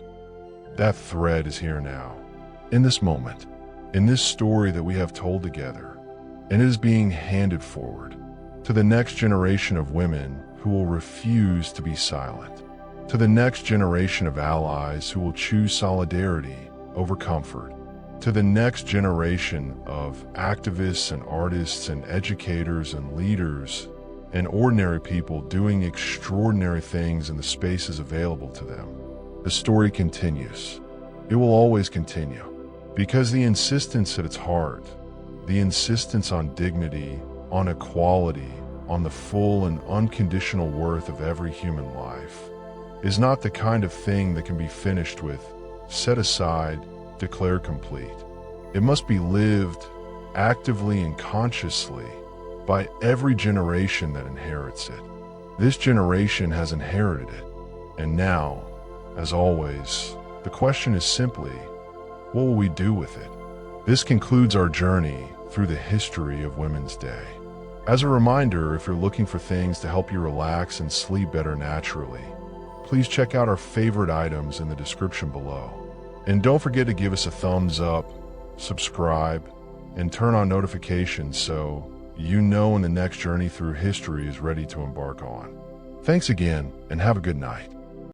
That thread is here now, in this moment, in this story that we have told together, and it is being handed forward to the next generation of women who will refuse to be silent, to the next generation of allies who will choose solidarity over comfort, to the next generation of activists and artists and educators and leaders and ordinary people doing extraordinary things in the spaces available to them. The story continues. It will always continue, because the insistence at its heart, the insistence on dignity, on equality, on the full and unconditional worth of every human life, is not the kind of thing that can be finished with, set aside, declared complete. It must be lived actively and consciously by every generation that inherits it. This generation has inherited it, and now, as always, the question is simply, what will we do with it? This concludes our journey through the history of Women's Day. As a reminder, if you're looking for things to help you relax and sleep better naturally, please check out our favorite items in the description below. And don't forget to give us a thumbs up, subscribe, and turn on notifications so you know when the next journey through history is ready to embark on. Thanks again, and have a good night.